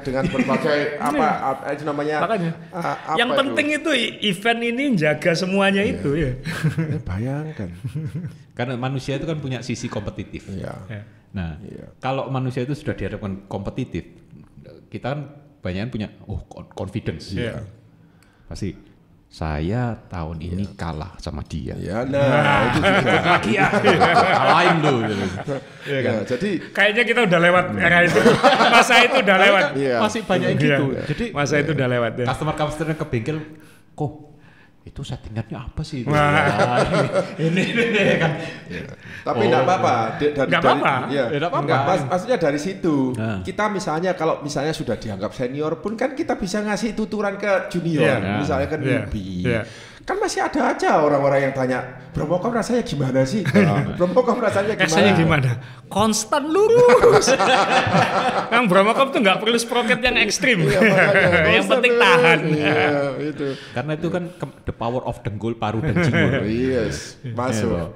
dengan berbagai apa itu namanya. Makanya yang penting itu event ini jaga semuanya itu ya. Bayangkan. Karena manusia itu kan punya sisi kompetitif. Nah, kalau manusia itu sudah dihadapkan kompetitif, kita kan banyak punya confidence. Pasti saya tahun ini kalah sama dia. Nah itu juga lagi ya. Kalahin lu. Jadi kayaknya kita udah lewat era itu. Masa itu udah lewat. Masih banyak yang gitu. Jadi masa itu udah lewat ya. Customer ke bengkel, kok itu settingannya apa sih? Ini kan. Tapi enggak apa-apa. Enggak apa-apa. Enggak apa-apa. Maksudnya dari situ. Kita misalnya kalau misalnya sudah dianggap senior pun kan kita bisa ngasih tuturan ke junior, misalnya ke newbie. Kan masih ada aja orang-orang yang tanya, Bromocom rasanya gimana sih? Bromocom rasanya gimana? Rasanya gimana? Konstan lurus. Yang Bromocom tuh nggak perlu sprocket yang ekstrim. Yang penting tahan. Itu. Karena itu kan the power of dengkul, paru dan jinggur. Yes, masuk.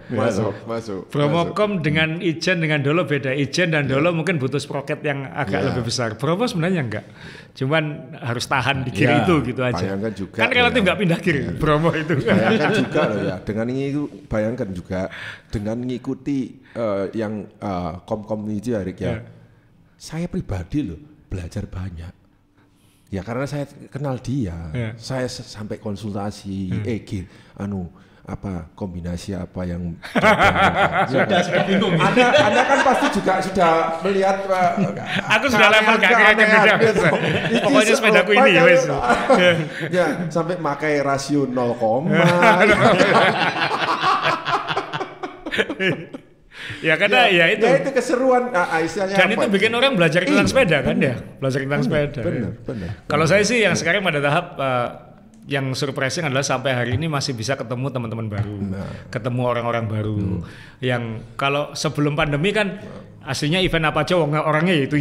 Bromocom dengan Ijen dengan Dolo beda. Ijen dan Dolo mungkin butuh sprocket yang agak lebih besar. Bromo sebenarnya enggak. Cuman harus tahan di kiri itu gitu aja. Bayangkan juga. Kan relatif nggak pindah kiri. Bromo itu. Bayangkan juga loh ya. Bayangkan juga dengan mengikuti yang kom itu ya Rick ya. Saya pribadi loh belajar banyak. Ya karena saya kenal dia. Saya sampai konsultasi kombinasi apa yang sudah bingung. Anda kan pasti juga sudah melihat aku sudah level gak kira-kira pokoknya sepedaku ini wes. Ya sampai pakai rasio 0, ya karena itu keseruan istilahnya. Dan itu bikin orang belajar tentang sepeda kan ya, belajar tentang sepeda. Benar. Kalau saya sih yang sekarang pada tahap yang surprising adalah sampai hari ini masih bisa ketemu teman-teman baru, ketemu orang-orang baru. Yang kalau sebelum pandemi kan aslinya event apa aja orangnya itu.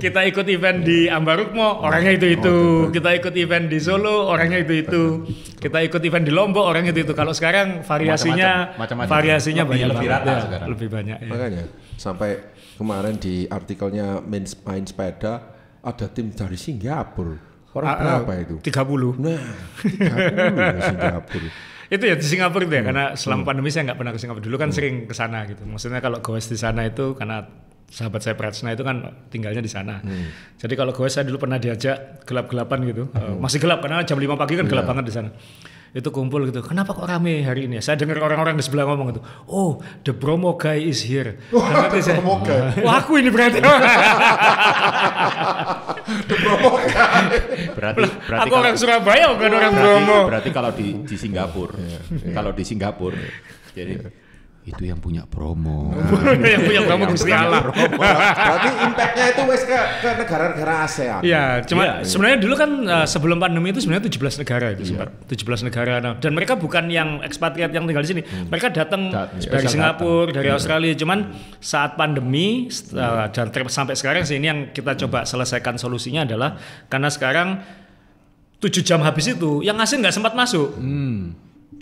Kita ikut event di Ambarukmo orangnya itu. Kita ikut event di Solo orangnya itu. Kita ikut event di Lombok orangnya itu. Kalau sekarang variasinya banyak lebih rata sekarang. Lebih banyak. Makanya sampai kemarin di artikelnya main sepeda ada tim dari Singapura. Orang berapa itu? 30. Nah, 30 Singapura. Itu ya di Singapura itu ya, karena selama pandemi saya nggak pernah ke Singapura. Dulu kan sering ke sana gitu. Maksudnya kalau goes di sana itu karena sahabat saya Pratsna itu kan tinggalnya di sana. Jadi kalau goes saya dulu pernah diajak gelap-gelapan gitu. Masih gelap karena jam 5 pagi kan gelap banget di sana. Itu kumpul gitu. Kenapa kok rame hari ini? Saya dengar orang-orang di sebelah ngomong gitu. Oh, the Bromo guy is here. Bromo guy. Wah, aku ini berarti. The Bromo guy. Berarti aku orang Surabaya bukan orang Bromo. Berarti kalau di Singapura, jadi itu yang punya Bromo. Yang punya Bromo Gusti Allah. Berarti impact-nya itu wes ke negara-negara ASEAN. Iya, cuma sebenarnya dulu kan sebelum pandemi itu sebenarnya 17 negara itu sempat. 17 negara. Nah, dan mereka bukan yang ekspatriat yang tinggal di sini. Mereka datang dari Singapura, dari Australia. Cuman saat pandemi dan sampai sekarang sih ini yang kita coba selesaikan solusinya adalah karena sekarang 7 jam habis itu yang asing nggak sempat masuk.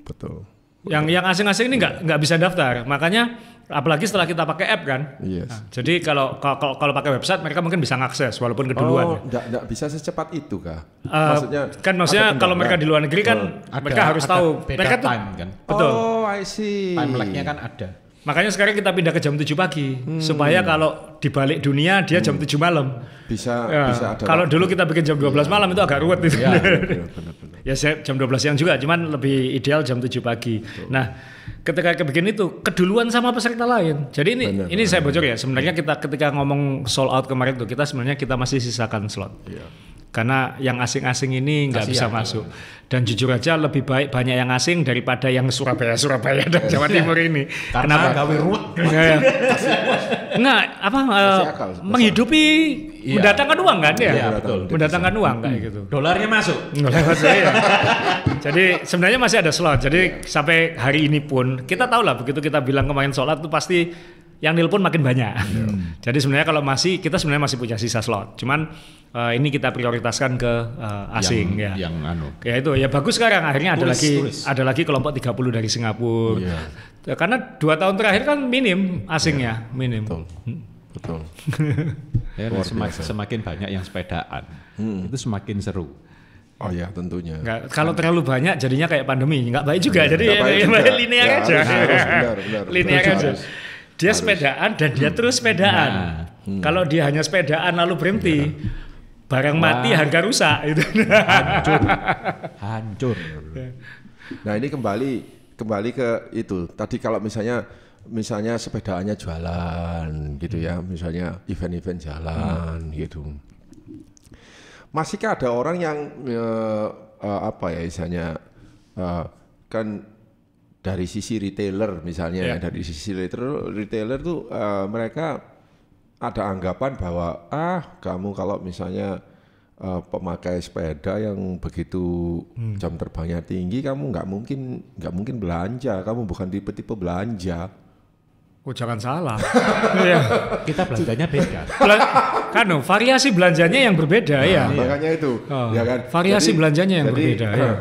Betul. Yang asing-asing ini nggak bisa daftar, makanya apalagi setelah kita pakai app kan. Nah, jadi kalau pakai website mereka mungkin bisa ngakses walaupun keduluan. Nggak bisa secepat itu kah? Maksudnya kalau mereka di luar negeri kan mereka harus tahu. Mereka tuh time kan. Betul. Oh, I see. Time lag-nya kan ada. Makanya sekarang kita pindah ke jam 7 pagi supaya kalau di balik dunia dia jam 7 malam. Bisa ada. Kalau dulu kita bikin jam 12 malam itu agak ruwet itu. Benar. Ya saya jam 12 siang juga, cuman lebih ideal jam 7 pagi. Nah, ketika kebikin itu keduluan sama peserta lain. Jadi ini saya bocor ya. Sebenarnya kita ketika ngomong sold out kemarin tuh kita masih sisakan slot. Iya. Karena yang asing-asing ini nggak bisa masuk. Dan jujur aja lebih baik banyak yang asing daripada yang Surabaya dan Jawa Timur ini. Karena gawe ruwet. Menghidupi mendatangkan uang kan ya? Iya, betul. Mendatangkan uang kayak gitu. Dolarnya masuk. Ya. Jadi sebenarnya masih ada slot. Jadi sampai hari ini pun kita tahu lah begitu kita bilang kemarin sholat itu pasti yang nelpon makin banyak. Jadi sebenarnya kalau kita sebenarnya masih punya sisa slot. Cuman ini kita prioritaskan ke asing yang Ya itu ya bagus sekarang akhirnya ada lagi kelompok 30 dari Singapura. Ya, karena 2 tahun terakhir kan minim asingnya, minim. Betul. Ya, semakin banyak yang sepedaan, itu semakin seru. Oh ya tentunya. Kalau terlalu banyak jadinya kayak pandemi, nggak baik juga. Jadi linear aja. Benar. Linear aja. Dia sepedaan dan dia terus sepedaan. Kalau dia hanya sepedaan lalu berhenti, barang mati harga rusak itu. Hancur. Nah ini kembali ke itu. Tadi kalau misalnya sepedaannya jualan gitu ya, misalnya event-event jalan gitu. Masihkah ada orang yang kan dari sisi retailer misalnya dari sisi retailer tuh mereka ada anggapan bahwa kamu kalau misalnya pemakai sepeda yang begitu jam terbangnya tinggi, kamu nggak mungkin belanja, kamu bukan tipe-tipe belanja. Oh jangan salah. Kita belanjanya beda. Variasi belanjanya yang berbeda ya. Makanya itu. Ya kan? Variasi belanjanya yang berbeda ya.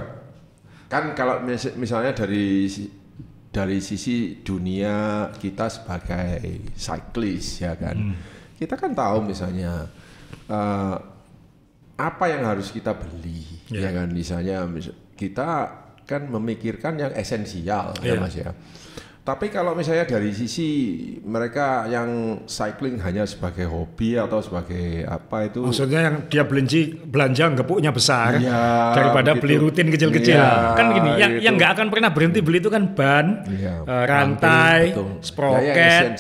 Kan kalau misalnya dari sisi dunia kita sebagai cyclist ya kan. Kita kan tahu misalnya apa yang harus kita beli ya kan, misalnya kita kan memikirkan yang esensial ya Mas ya. Tapi kalau misalnya dari sisi mereka yang cycling hanya sebagai hobi atau sebagai apa itu, maksudnya yang dia belanja gepuknya besar daripada beli rutin kecil-kecil kan gini, yang nggak akan pernah berhenti beli itu kan ban, rantai, sprocket,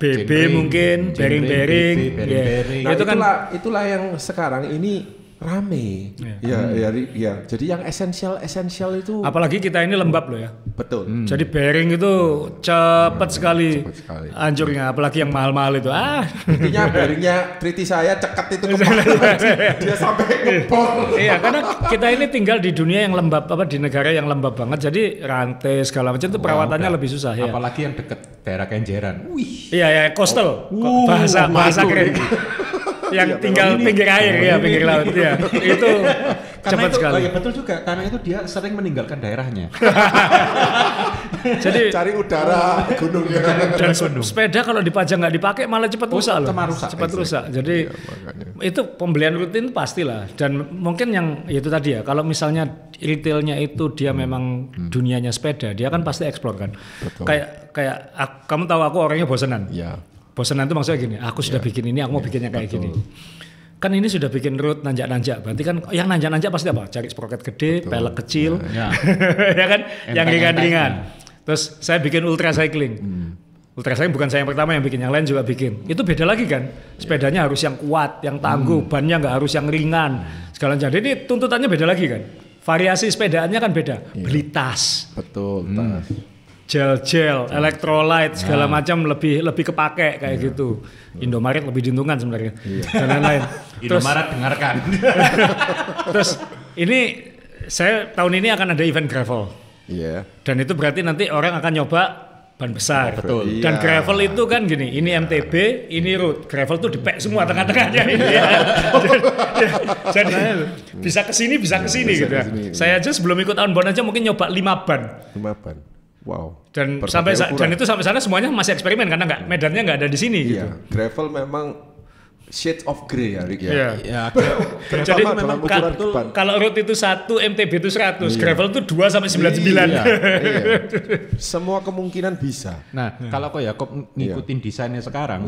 BB mungkin, bearing. Nah, itulah yang sekarang ini rame. Ya. Jadi yang esensial itu. Apalagi kita ini lembab loh ya. Betul. Jadi bearing itu cepat sekali hancurnya. Apalagi yang mahal-mahal itu. Intinya bearingnya triti saya cekat itu dia sampai ngebor. Iya, karena kita ini tinggal di dunia yang lembab, di negara yang lembab banget. Jadi rantai segala macam itu perawatannya lebih susah ya. Apalagi yang dekat daerah Kenjeran. Iya, coastal. Bahasa keren. Yang tinggal pinggir air pinggir laut ya. Itu cepat sekali. Ya betul juga, karena itu dia sering meninggalkan daerahnya. Jadi cari udara gunung dan sepeda kalau dipajang nggak dipakai malah cepat rusak loh. Cepat rusak. Jadi itu pembelian rutin pastilah. Dan mungkin yang itu tadi ya, kalau misalnya retailnya itu dia memang dunianya sepeda, dia kan pasti eksplor kan. Kayak kamu tahu aku orangnya bosenan. Iya. Bosenan itu maksudnya gini, aku sudah bikin ini, aku mau bikinnya kayak gini. Kan ini sudah bikin road nanjak-nanjak, berarti kan yang nanjak-nanjak pasti apa? Cari sprocket gede, pelek kecil, ya kan? Yang ringan-ringan. Terus saya bikin ultra cycling. Ultra cycling bukan saya yang pertama yang bikin, yang lain juga bikin. Itu beda lagi kan? Sepedanya harus yang kuat, yang tangguh, bannya nggak harus yang ringan. Segala jadi ini tuntutannya beda lagi kan? Variasi sepedaannya kan beda. Beli tas. Betul, tas. Gel, electrolyte segala macam lebih kepake kayak gitu. Indomaret lebih diuntungkan sebenarnya dan lain-lain. Indomaret dengarkan. Terus ini saya tahun ini akan ada event gravel. Iya. Dan itu berarti nanti orang akan nyoba ban besar. Betul. Dan gravel itu kan gini, ini MTB, ini road. Gravel tuh dipek semua tengah-tengahnya ini. Jadi bisa kesini gitu ya. Saya aja sebelum ikut Outbound aja mungkin nyoba 5 ban. Wow. Dan itu sampai sana semuanya masih eksperimen karena medannya nggak ada di sini gitu. Gravel memang shades of grey ya Rick ya. Jadi memang kalau road itu 1, MTB itu 100, gravel itu 2 sampai 99. Semua kemungkinan bisa. Nah, kalau ngikutin desainnya sekarang,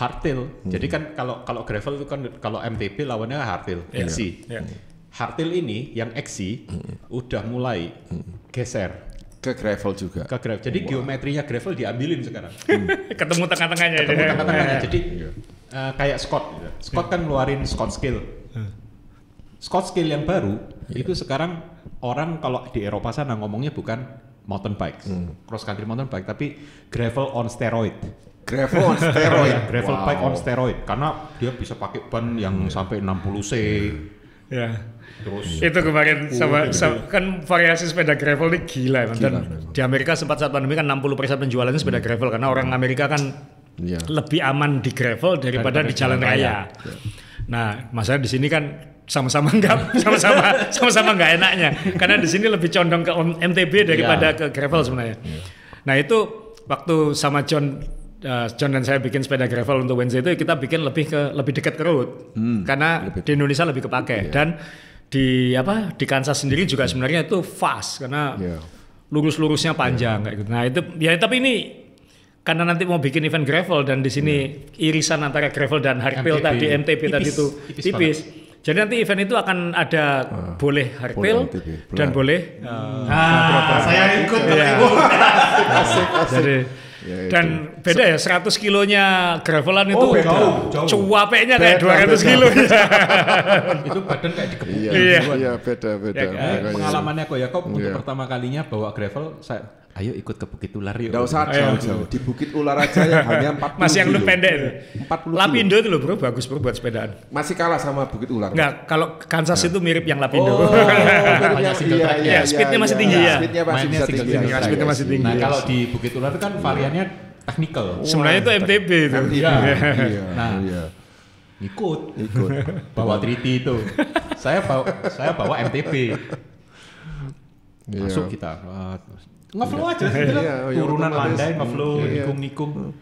hardtail. Jadi kan kalau gravel itu kan kalau MTB lawannya hardtail, LC. hardtail ini yang XC udah mulai geser ke gravel juga. ke gravel. Jadi geometrinya gravel diambilin sekarang. Ketemu tengah-tengahnya. Ketemu tengah-tengahnya. Jadi kayak Scott. Scott kan ngeluarin Scott Scale. Scott Scale yang baru itu sekarang orang kalau di Eropa sana ngomongnya bukan mountain bikes, cross country mountain bike, tapi gravel on steroid. Gravel on steroid. Gravel bike on steroid karena dia bisa pakai ban yang sampai 60 C. Ya. Terus Itu kemarin sama kan variasi sepeda gravel ini gila ya. Dan di Amerika sempat saat pandemi kan 60% penjualannya sepeda gravel karena orang Amerika kan lebih aman di gravel daripada di jalan raya. Nah, masalah di sini kan sama-sama nggak enaknya karena di sini lebih condong ke MTB daripada ke gravel sebenarnya. Nah, itu waktu sama John dan saya bikin sepeda gravel untuk Wednesday itu kita bikin lebih dekat ke road karena di Indonesia lebih kepake dan di Kansas sendiri juga sebenarnya itu fast karena lurus-lurusnya panjang kayak gitu. Nah itu ya tapi ini karena nanti mau bikin event gravel dan di sini irisan antara gravel dan hardtail tadi MTB tadi itu tipis. Jadi nanti event itu akan ada boleh hardtail dan boleh saya ikut jadi dan beda ya 100 kilonya gravelan itu cuapeknya kayak 200 kilo. Itu badan kayak dikepung. Iya, beda. Pengalamannya kok ya untuk pertama kalinya bawa gravel ayo ikut ke Bukit Ular yuk. Nggak usah jauh-jauh. Di Bukit Ular aja yang hanya 40 Masih yang lu pendek itu. 40 Lapindo itu loh bro, bagus bro buat sepedaan. Masih kalah sama Bukit Ular. Enggak, kalau Kansas itu mirip yang Lapindo. Iya, speednya masih tinggi ya. Speednya masih bisa tinggi. Speednya masih tinggi. Nah kalau di Bukit Ular itu kan variannya technical. Sebenarnya itu MTB itu. Nah, ikut bawa triti itu. Saya bawa MTB. Masuk kita. Ngeflow aja sih, turunan landai ngeflow, nikung.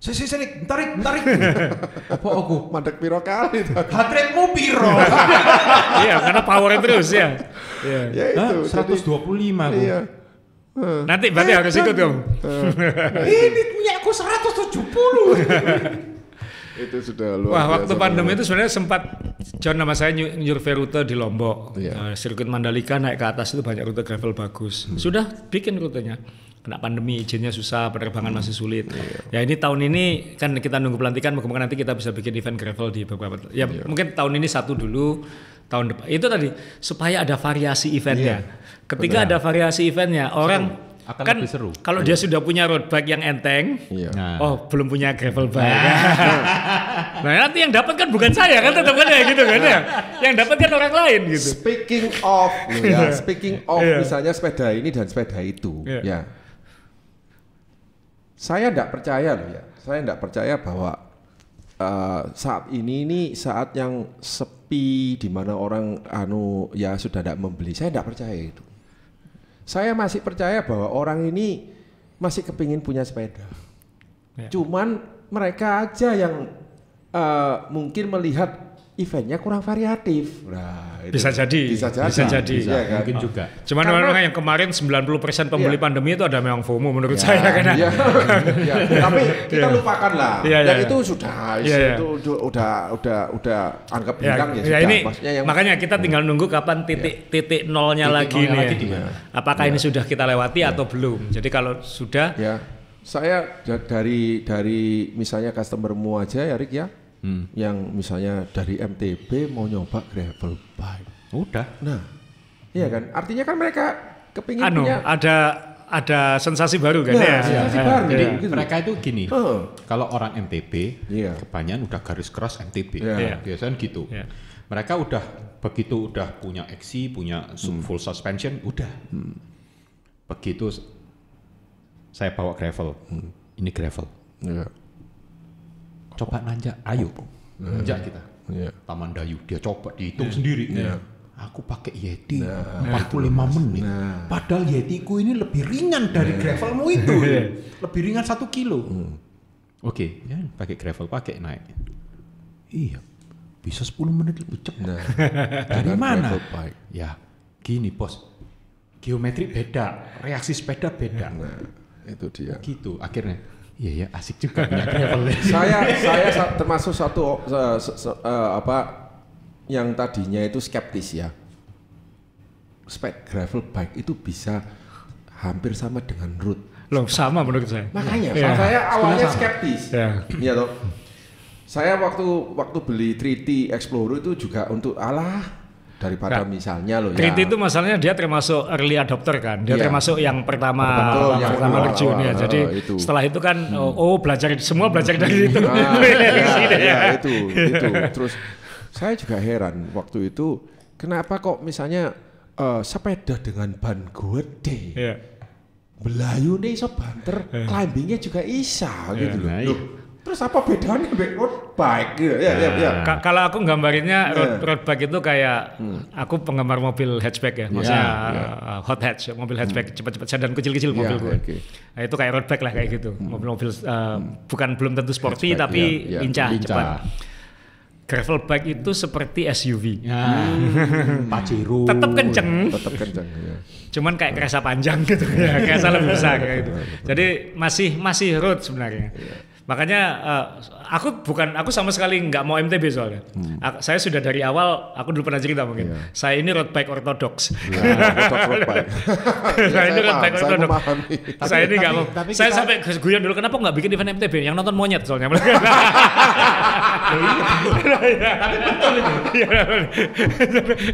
Sini, tarik. Apa aku? Mandek piro kali. Heart rate-mu piro? Iya, karena powernya terus ya. Ya itu. 125 aku. Iya. Nanti berarti harus ikut dong. Ini punya aku 170. Itu sudah luar biasa. Wah, waktu pandemi itu sebenarnya sempat John nama saya nyurvei rute di Lombok. Sirkuit Mandalika naik ke atas itu banyak rute gravel bagus. Sudah bikin rutenya. Kena pandemi izinnya susah, penerbangan masih sulit. Ya ini tahun ini kan kita nunggu pelantikan, mungkin nanti kita bisa bikin event gravel di beberapa. Ya mungkin tahun ini satu dulu, tahun depan. Itu tadi supaya ada variasi eventnya. Ketika ada variasi eventnya, orang akan kan lebih seru. Kalau dia sudah punya road bike yang enteng, belum punya gravel bike. Nah nanti yang dapat kan bukan saya kan, tetap kan ya gitu kan ya. Yang dapat kan orang lain gitu. Speaking of misalnya sepeda ini dan sepeda itu, ya. Saya tidak percaya loh ya. Saya tidak percaya bahwa saat ini saat yang sepi di mana orang sudah tidak membeli. Saya tidak percaya itu. Saya masih percaya bahwa orang ini masih kepingin punya sepeda. Cuman mereka aja yang mungkin melihat eventnya kurang variatif. Nah, itu bisa jadi. Ya, kan? Mungkin juga. Cuman orang yang kemarin 90% pembeli pandemi itu ada memang FOMO menurut saya kan. Tapi kita lupakan lah. Dan itu sudah itu udah anggap bilang ya sudah. Ini makanya kita tinggal nunggu kapan titik nolnya lagi nih. Apakah ini sudah kita lewati atau belum? Jadi kalau sudah saya dari misalnya customermu aja ya Rick ya. Yang misalnya dari MTB mau nyoba gravel bike. Udah. Nah, iya kan? Artinya kan mereka kepingin punya ada sensasi baru kan Sensasi baru. Jadi mereka itu gini. Kalau orang MTB, kebanyakan udah garis keras MTB. Biasanya gitu. Mereka udah begitu udah punya XC, punya full suspension, udah. Begitu saya bawa gravel. Ini gravel. Coba nanjak, ayo nanjak kita. Taman Dayu, dia coba dihitung sendiri. Aku pakai Yeti 45 menit. Padahal Yetiku ini lebih ringan dari gravelmu itu. Lebih ringan 1 kilo. Oke, ya pakai gravel, pakai naik. Iya, bisa 10 menit lebih cepat. Dari mana? Ya, gini bos. Geometri beda, reaksi sepeda beda. Itu dia. Gitu, akhirnya. Iya ya, asik juga punya gravel. Saya termasuk satu yang tadinya itu skeptis ya, spek gravel bike itu bisa hampir sama dengan road. Loh, sama menurut saya. Makanya saya awalnya skeptis. Ya toh. Saya waktu beli 3T Explorer itu juga untuk daripada misalnya loh 3T itu masalahnya dia termasuk early adopter kan. Dia termasuk yang pertama terjun ya. Jadi setelah itu kan semua belajar dari itu. Itu. Terus saya juga heran waktu itu kenapa kok misalnya sepeda dengan ban gede. Belayu nih iso banter, climbingnya juga isa gitu loh. Terus apa bedanya dengan road bike gitu? Ya. Kalau aku gambarinnya road bike itu kayak aku penggemar mobil hatchback ya, maksudnya hot hatch, mobil hatchback cepat-cepat sedan kecil-kecil mobil gue. Nah, itu kayak road bike lah kayak gitu. Mobil-mobil belum tentu sporty hatchback, tapi lincah, cepat. Gravel bike itu seperti SUV. Pajero. Tetap kenceng. Ya. Cuman kayak kerasa panjang gitu ya, kerasa lebih besar kayak gitu. Jadi masih road sebenarnya. Makanya aku sama sekali nggak mau MTB soalnya. Saya sudah dari awal, aku dulu pernah cerita mungkin. Saya ini road bike ortodoks. Saya ini road bike ortodoks. Saya ini nggak mau. Saya sampai guyon dulu, kenapa nggak bikin event MTB yang nonton monyet soalnya. Tapi betul itu.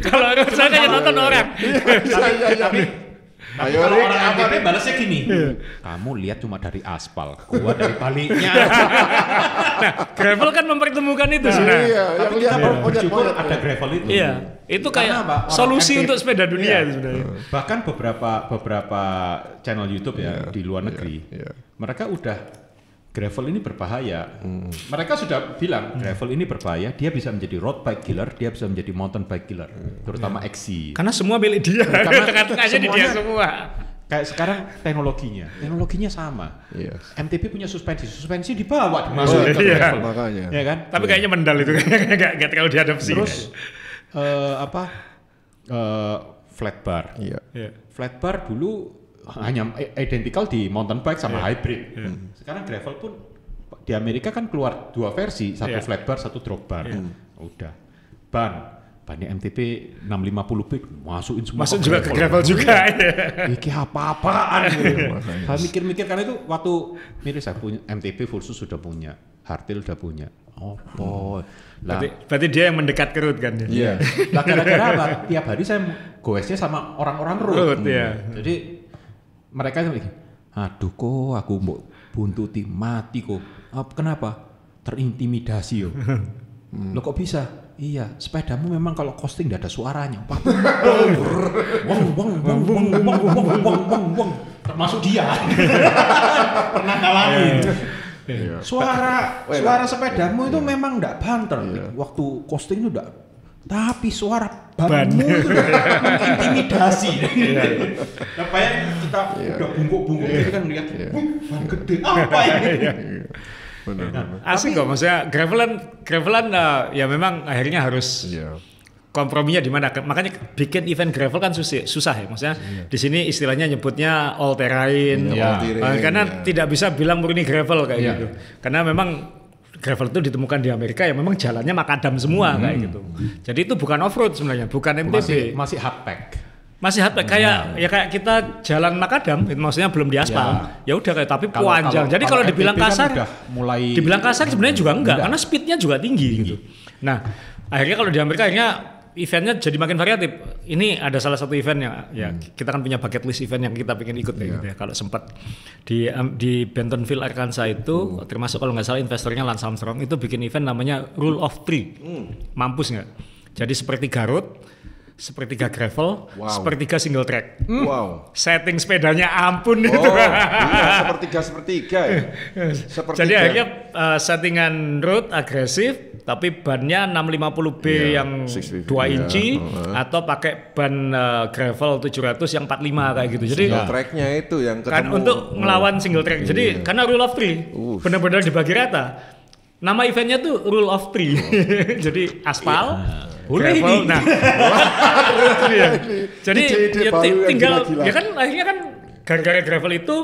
Kalau saya kan nonton orang. Tapi kalau orang MTB balasnya gini, kamu lihat cuma dari aspal, gua dari baliknya. Nah, gravel kan mempertemukan itu sebenarnya. Tapi kita bersyukur ada gravel itu. Iya, itu kayak solusi untuk sepeda dunia itu sebenarnya. Bahkan beberapa channel YouTube ya di luar negeri, mereka udah gravel ini berbahaya. Mereka sudah bilang gravel ini berbahaya. Dia bisa menjadi road bike killer, dia bisa menjadi mountain bike killer, terutama XC. Karena semua milik dia. Tengah-tengahnya di dia semua. Kayak sekarang teknologinya sama. MTB punya suspensi dibawa dimasukin ke gravel. Makanya. Ya kan? Tapi kayaknya mendal itu nggak terlalu diadopsi. Terus flat bar. Flat bar dulu hanya identikal di mountain bike sama hybrid. Sekarang gravel pun di Amerika kan keluar dua versi, satu flat bar, satu drop bar. Udah. Bannya MTB 650 big masukin semua. Masuk juga ke gravel juga. Iki apa-apaan gitu. Saya mikir-mikir karena itu waktu saya punya MTB Versus sudah punya, Hardtail sudah punya. Berarti dia yang mendekat ke road kan? Iya. Lah gara-gara apa? Tiap hari saya goesnya sama orang-orang road. Jadi mereka itu mikir, aduh kok aku mau buntuti mati kok. Kenapa? Terintimidasi yo. Lo kok bisa? Iya, sepedamu memang kalau costing tidak ada suaranya. Wong. Termasuk dia. Pernah ngalamin. Suara sepedamu itu memang tidak banter. Waktu costing itu tidak. Tapi suara banmu itu mengintimidasi. Supaya kita udah bungkuk-bungkuk gitu kan lihat, ban gede apa ini? Asik kok, maksudnya gravelan ya memang akhirnya harus komprominya di mana. Makanya bikin event gravel kan susah ya. Maksudnya di sini istilahnya nyebutnya all terrain. Karena tidak bisa bilang murni gravel kayak gitu. Karena memang gravel itu ditemukan di Amerika yang memang jalannya makadam semua kayak gitu. Jadi itu bukan off-road sebenarnya, bukan MTB. Masih hardpack. Masih hardpack kayak kita jalan makadam, maksudnya belum diaspal. Ya udah kayak tapi panjang. Jadi kalau dibilang kasar, dibilang kasar sebenarnya juga enggak, karena speednya juga tinggi gitu. Nah, akhirnya kalau di Amerika eventnya jadi makin variatif. Ini ada salah satu event yang kita kan punya bucket list event yang kita pengen ikut gitu ya. Kalau sempat di Bentonville, Arkansas itu termasuk kalau nggak salah investornya Lance Armstrong itu bikin event namanya Rule of Three. Mampus nggak? Jadi sepertiga road, sepertiga gravel, sepertiga single track. Setting sepedanya ampun itu. Iya, sepertiga ya. Jadi akhirnya settingan road agresif, tapi bannya 650B yang 2 inci atau pakai ban gravel 700 yang 45 kayak gitu. Jadi single tracknya itu yang ketemu. Kan untuk ngelawan single track. Jadi karena rule of three benar-benar dibagi rata. Nama eventnya tuh rule of three. Jadi aspal. Gravel, nah, jadi tinggal ya kan akhirnya kan gara-gara gravel itu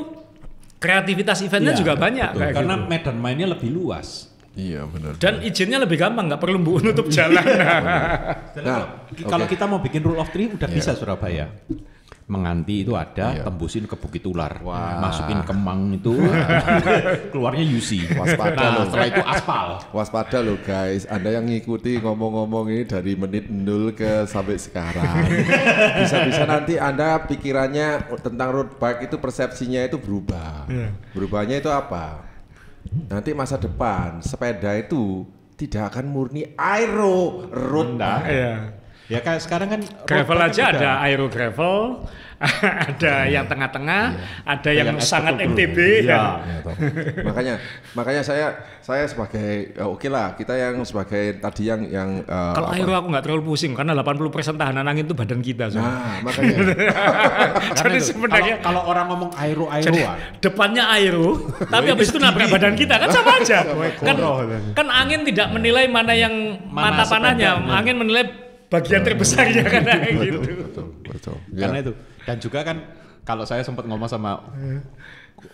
kreativitas eventnya juga banyak karena medan mainnya lebih luas. Iya benar. Dan izinnya lebih gampang, nggak perlu nutup jalan. Kalau kita mau bikin rule of three udah bisa Surabaya. Menganti itu ada, tembusin ke Bukit Ular, masukin Kemang itu, keluarnya UC. Waspada loh. Setelah itu aspal. Waspada loh guys, Anda yang ngikuti ngomong-ngomong ini dari menit 0 sampai sekarang. Bisa-bisa nanti Anda pikirannya tentang road bike itu persepsinya itu berubah. Berubahnya itu apa? Nanti masa depan sepeda itu tidak akan murni aero road bike. Ya kayak sekarang kan Gravel aja ada aero gravel, ada yang tengah-tengah, ada yang sangat MTB. Makanya saya sebagai oke lah, kita yang sebagai tadi yang kalau aero aku nggak terlalu pusing karena 80% tahanan angin itu badan kita. Nah, makanya. Jadi sebenarnya kalau orang ngomong aero-aeroan, depannya aero, tapi habis itu nabrak badan kita kan sama aja. Kan angin tidak menilai mana yang mata panahnya, angin menilai bagian terbesarnya kan gitu. Betul. Karena itu. Dan juga kan kalau saya sempat ngomong sama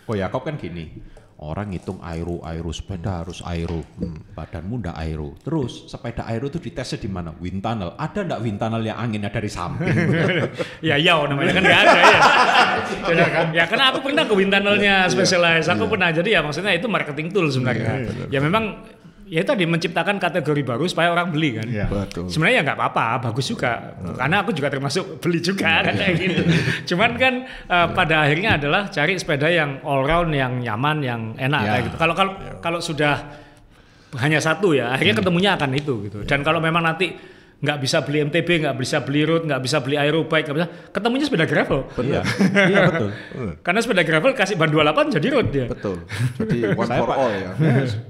Ko Yakob kan gini. Orang ngitung aero sepeda harus aero. Badanmu ndak aero. Terus sepeda aero itu ditesnya di mana? Wind tunnel. Ada ndak wind tunnel yang anginnya dari samping? Ya namanya kan nggak ada ya. Ya karena aku pernah ke wind tunnelnya Specialized. Aku pernah, jadi ya maksudnya itu marketing tool sebenarnya. Ya memang ya tadi menciptakan kategori baru supaya orang beli kan. Betul. Sebenarnya ya nggak apa-apa, bagus juga. Karena aku juga termasuk beli juga kan kayak gitu. Cuman kan pada akhirnya adalah cari sepeda yang all round, yang nyaman, yang enak kayak gitu. Kalau sudah hanya satu ya, akhirnya ketemunya akan itu gitu. Dan kalau memang nanti nggak bisa beli MTB, nggak bisa beli road, nggak bisa beli aero bike, nggak bisa, ketemunya sepeda gravel. Iya, betul. Karena sepeda gravel kasih ban 28 jadi road dia. Betul. Jadi one for all ya.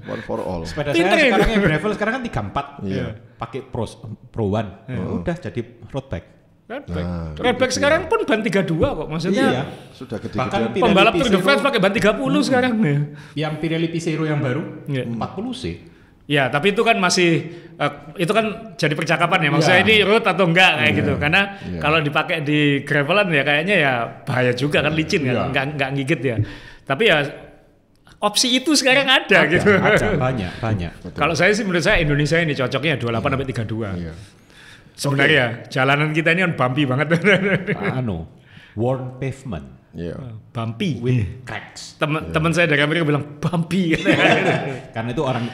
One for all. Sepeda saya sekarang yang gravel sekarang kan 34. Iya. Pakai Pro One. Udah jadi road bike. Road bike sekarang pun ban 32 kok, maksudnya. Iya. Sudah gede-gede. Bahkan pembalap Tour de France pakai ban 30 sekarang nih. Yang Pirelli Pisero yang baru 40C. Ya, tapi itu kan masih itu kan jadi percakapan ya. Maksudnya ini road atau enggak kayak gitu. Karena kalau dipakai di gravelan ya kayaknya ya bahaya juga kan, licin kan, enggak gigit ya. Tapi ya opsi itu sekarang ada gitu. Ada banyak. Kalau saya sih, menurut saya Indonesia ini cocoknya 28 sampai 32. Sebenarnya jalanan kita ini kan bumpy banget. Worn pavement. Bumpy with cracks. Teman saya dari Amerika bilang bumpy. Karena itu orang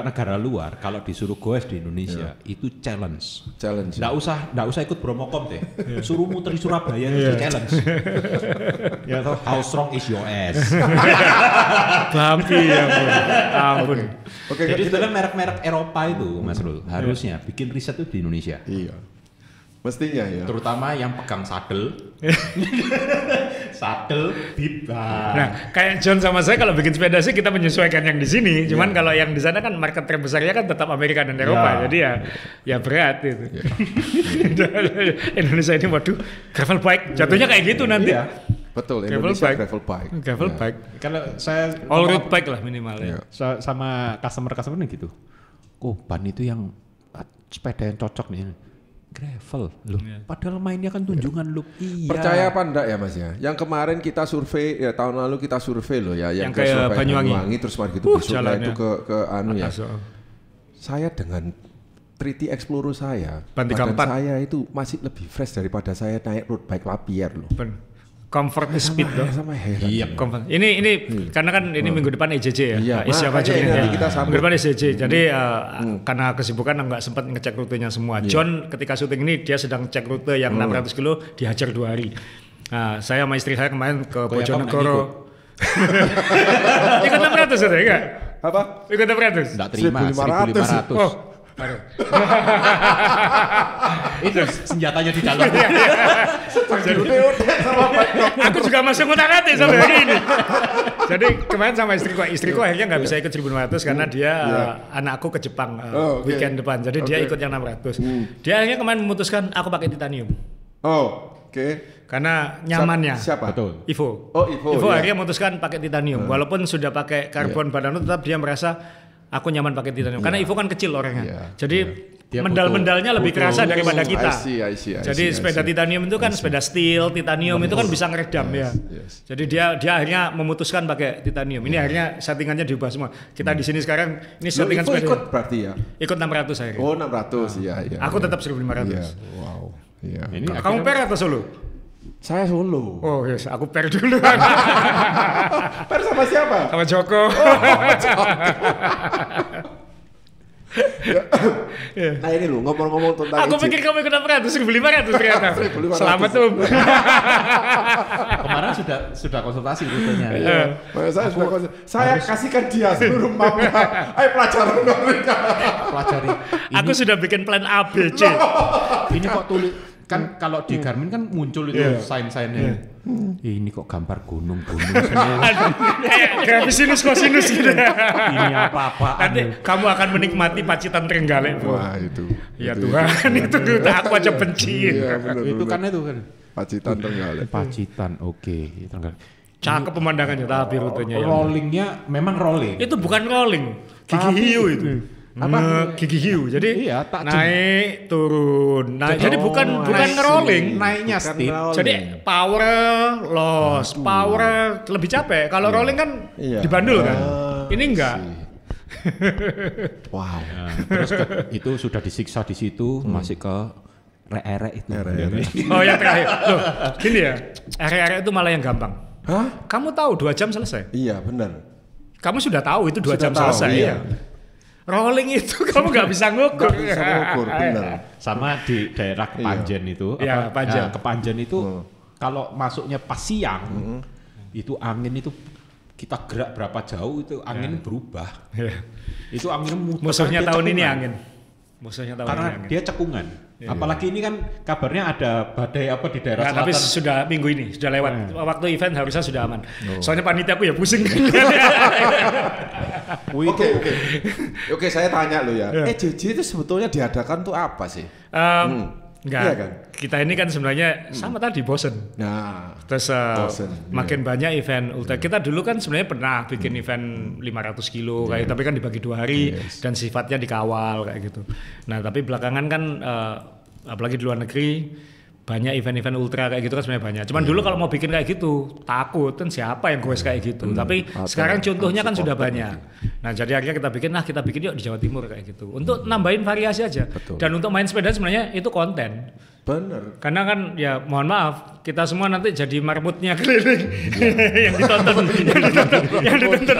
negara luar kalau disuruh goes di Indonesia itu challenge. Nggak usah ikut Bromocom deh. Suruh muter di Surabaya itu challenge. Ya tahu how strong is your ass. Bumpy ya ampun. Oke. Jadi sebenarnya merek-merek Eropa itu Mas Rul harusnya bikin riset itu di Indonesia. Iya. Mestinya ya. Terutama yang pegang sadel. Bib. Nah, kayak John sama saya kalau bikin sepeda sih kita menyesuaikan yang di sini. Cuman kalau yang di sana kan market terbesarnya kan tetap Amerika dan Eropa. Jadi ya berat itu. Indonesia ini waduh, gravel bike. Jatuhnya kayak gitu nanti. Betul, Indonesia gravel bike. Gravel bike. Kalau saya all road bike lah minimal ya. Sama customer gitu. Ban itu yang sepeda yang cocok nih. Gravel loh. Padahal mainnya kan tunjungan loop. Iya. Percaya apa enggak ya Mas ya? Yang kemarin kita survei ya, tahun lalu kita survei loh ya, yang ke Banyuwangi terus begitu besoknya itu ke anu ya. Saya dengan 3T Explorer saya, badan saya itu masih lebih fresh daripada saya naik road bike Lapierre loh. Comfort speed dong. Sama heran. Iya, comfort. Ini karena kan ini minggu depan EJJ ya. Iya. Minggu depan EJJ. Jadi karena kesibukan nggak sempat ngecek rutenya semua. John ketika syuting ini dia sedang cek rute yang 600 kilo dihajar 2 hari. Nah, saya sama istri saya kemarin ke Bojonegoro. Ikut 600 ada enggak? Apa? Ikut 600. Enggak terima 1.500. Oh. Itu senjatanya di dalam. Aku juga masih ngutak-atik sampai hari ini. Jadi kemarin sama istriku akhirnya nggak bisa ikut 1.500 karena dia anakku ke Jepang weekend depan. Jadi dia ikut yang 600. Dia akhirnya kemarin memutuskan aku pakai titanium. Karena nyamannya. Siapa? Betul. Ivo. Ivo akhirnya memutuskan pakai titanium. Walaupun sudah pakai karbon badan tetap dia merasa aku nyaman pakai titanium karena Ivo kan kecil orangnya. Jadi Dia mendal-mendalnya lebih kerasa daripada kita. I see. Jadi sepeda titanium itu kan sepeda steel, titanium itu kan bisa ngeredam ya. Jadi dia akhirnya memutuskan pakai titanium. Ini akhirnya settingannya diubah semua. Kita di sini sekarang ini settingan sepeda. Ikut berarti ya? Ikut 600 akhirnya. Oh 600 iya. Aku tetap 1.500. Iya. Wow. Iya. Ini Kamu per atau Solo? Saya Solo. Oh yes, aku per dulu. Per sama siapa? Sama Joko. Nah ini loh ngomong-ngomong tentang Aku pikir kamu ikut 600, 1.500 ternyata. 1.500. Selamat tuh. kemarin sudah konsultasi rutenya. Makanya saya sudah saya kasihkan dia seluruh mapnya. Ayo pelajaran mereka. Pelajari. Aku sudah bikin plan A, B, C. Ini kok tulis kan kalau di Garmin kan muncul itu sign-signnya. Ini kok gambar gunung-gunung semua. Kayak sinus kosinus gitu. Ini apa-apaan? Nanti kamu akan menikmati Pacitan Trenggalek. Wah itu. Ya Tuhan, itu aku aja benci. Iya benar. Itu kan Pacitan Trenggalek. Pacitan, oke. Trenggalek. Cakep pemandangannya tapi rutenya ya. Rollingnya memang rolling. Itu bukan rolling, gigi hiu itu. Gigi hiu. Jadi naik turun. Jadi bukan rolling. Naiknya steep. Jadi power loss, power lebih capek. Kalau rolling kan dibandul kan. Ini enggak. Wow. Terus itu sudah disiksa di situ, masih ke erek itu. Oh yang terakhir. Loh, gini ya. Erek itu malah yang gampang. Hah? Kamu tahu 2 jam selesai? Iya benar. Kamu sudah tahu itu 2 jam tahu, selesai. iya. Rolling itu kamu nggak bisa ngukur. Nggak bisa ngukur, benar. Sama di daerah Kepanjen itu. Iya, Panjen. Kepanjen itu kalau masuknya pas siang, itu angin itu kita gerak berapa jauh itu angin berubah. Itu angin muter. Musuhnya tahun ini cekungan. angin. Musuhnya tahun Karena ini angin. dia cekungan. Apalagi ini kan kabarnya ada badai apa di daerah selatan. Tapi sudah minggu ini sudah lewat. Waktu event harusnya sudah aman. Soalnya panitia aku ya pusing. Oke, saya tanya lo ya. EJJ itu sebetulnya diadakan tuh apa sih? Enggak. Iya kan? Kita ini kan sebenarnya sama tadi bosen. Nah, Terus makin banyak event ultra. Kita dulu kan sebenarnya pernah bikin event 500 kilo kayak, tapi kan dibagi 2 hari dan sifatnya dikawal kayak gitu. Nah tapi belakangan kan apalagi di luar negeri banyak event-event ultra kayak gitu kan sebenarnya banyak. Cuman dulu kalau mau bikin kayak gitu takut kan siapa yang goes kayak gitu. Tapi sekarang contohnya kan sudah banyak. Nah jadi akhirnya kita bikin yuk di Jawa Timur kayak gitu. Untuk nambahin variasi aja. Dan untuk main sepeda sebenarnya itu konten. bener. Karena kan ya mohon maaf kita semua nanti jadi marmutnya keliling yang ditonton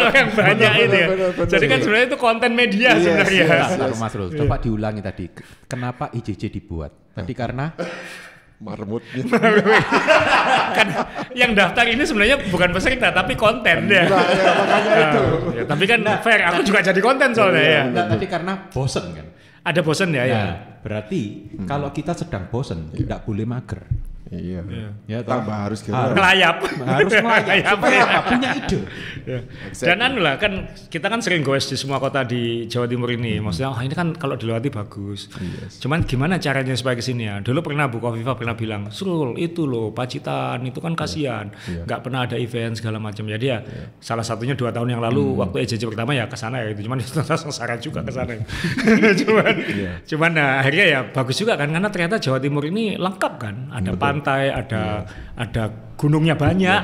orang banyak itu ya. Jadi kan sebenarnya itu konten media sebenarnya. Mas Rul, coba diulangi tadi. Kenapa IJJ dibuat? Tadi karena marmutnya. Kan yang daftar ini sebenarnya bukan peserta tapi konten ya. Makanya itu. Ya, tapi kan fair, aku juga jadi konten soalnya ya. Tadi karena bosen kan. Ada bosen ya, ya. Berarti kalau kita sedang bosen tidak boleh mager. Iya. Ya, tambah harus gerak. Ngelayap. Harus ngelayap. Punya ide. Dan anu lah kan kita kan sering goes di semua kota di Jawa Timur ini. Maksudnya ini kan kalau dilewati bagus. Cuman gimana caranya supaya kesini ya? Dulu pernah Bu Kofifa pernah bilang, Srul itu loh Pacitan itu kan kasihan, nggak pernah ada event segala macam. Jadi ya salah satunya 2 tahun yang lalu waktu EJJ pertama ya kesana ya itu. Cuman sengsara juga kesana. cuman nah, akhirnya ya bagus juga kan karena ternyata Jawa Timur ini lengkap kan. Ada pantai, ada gunungnya banyak,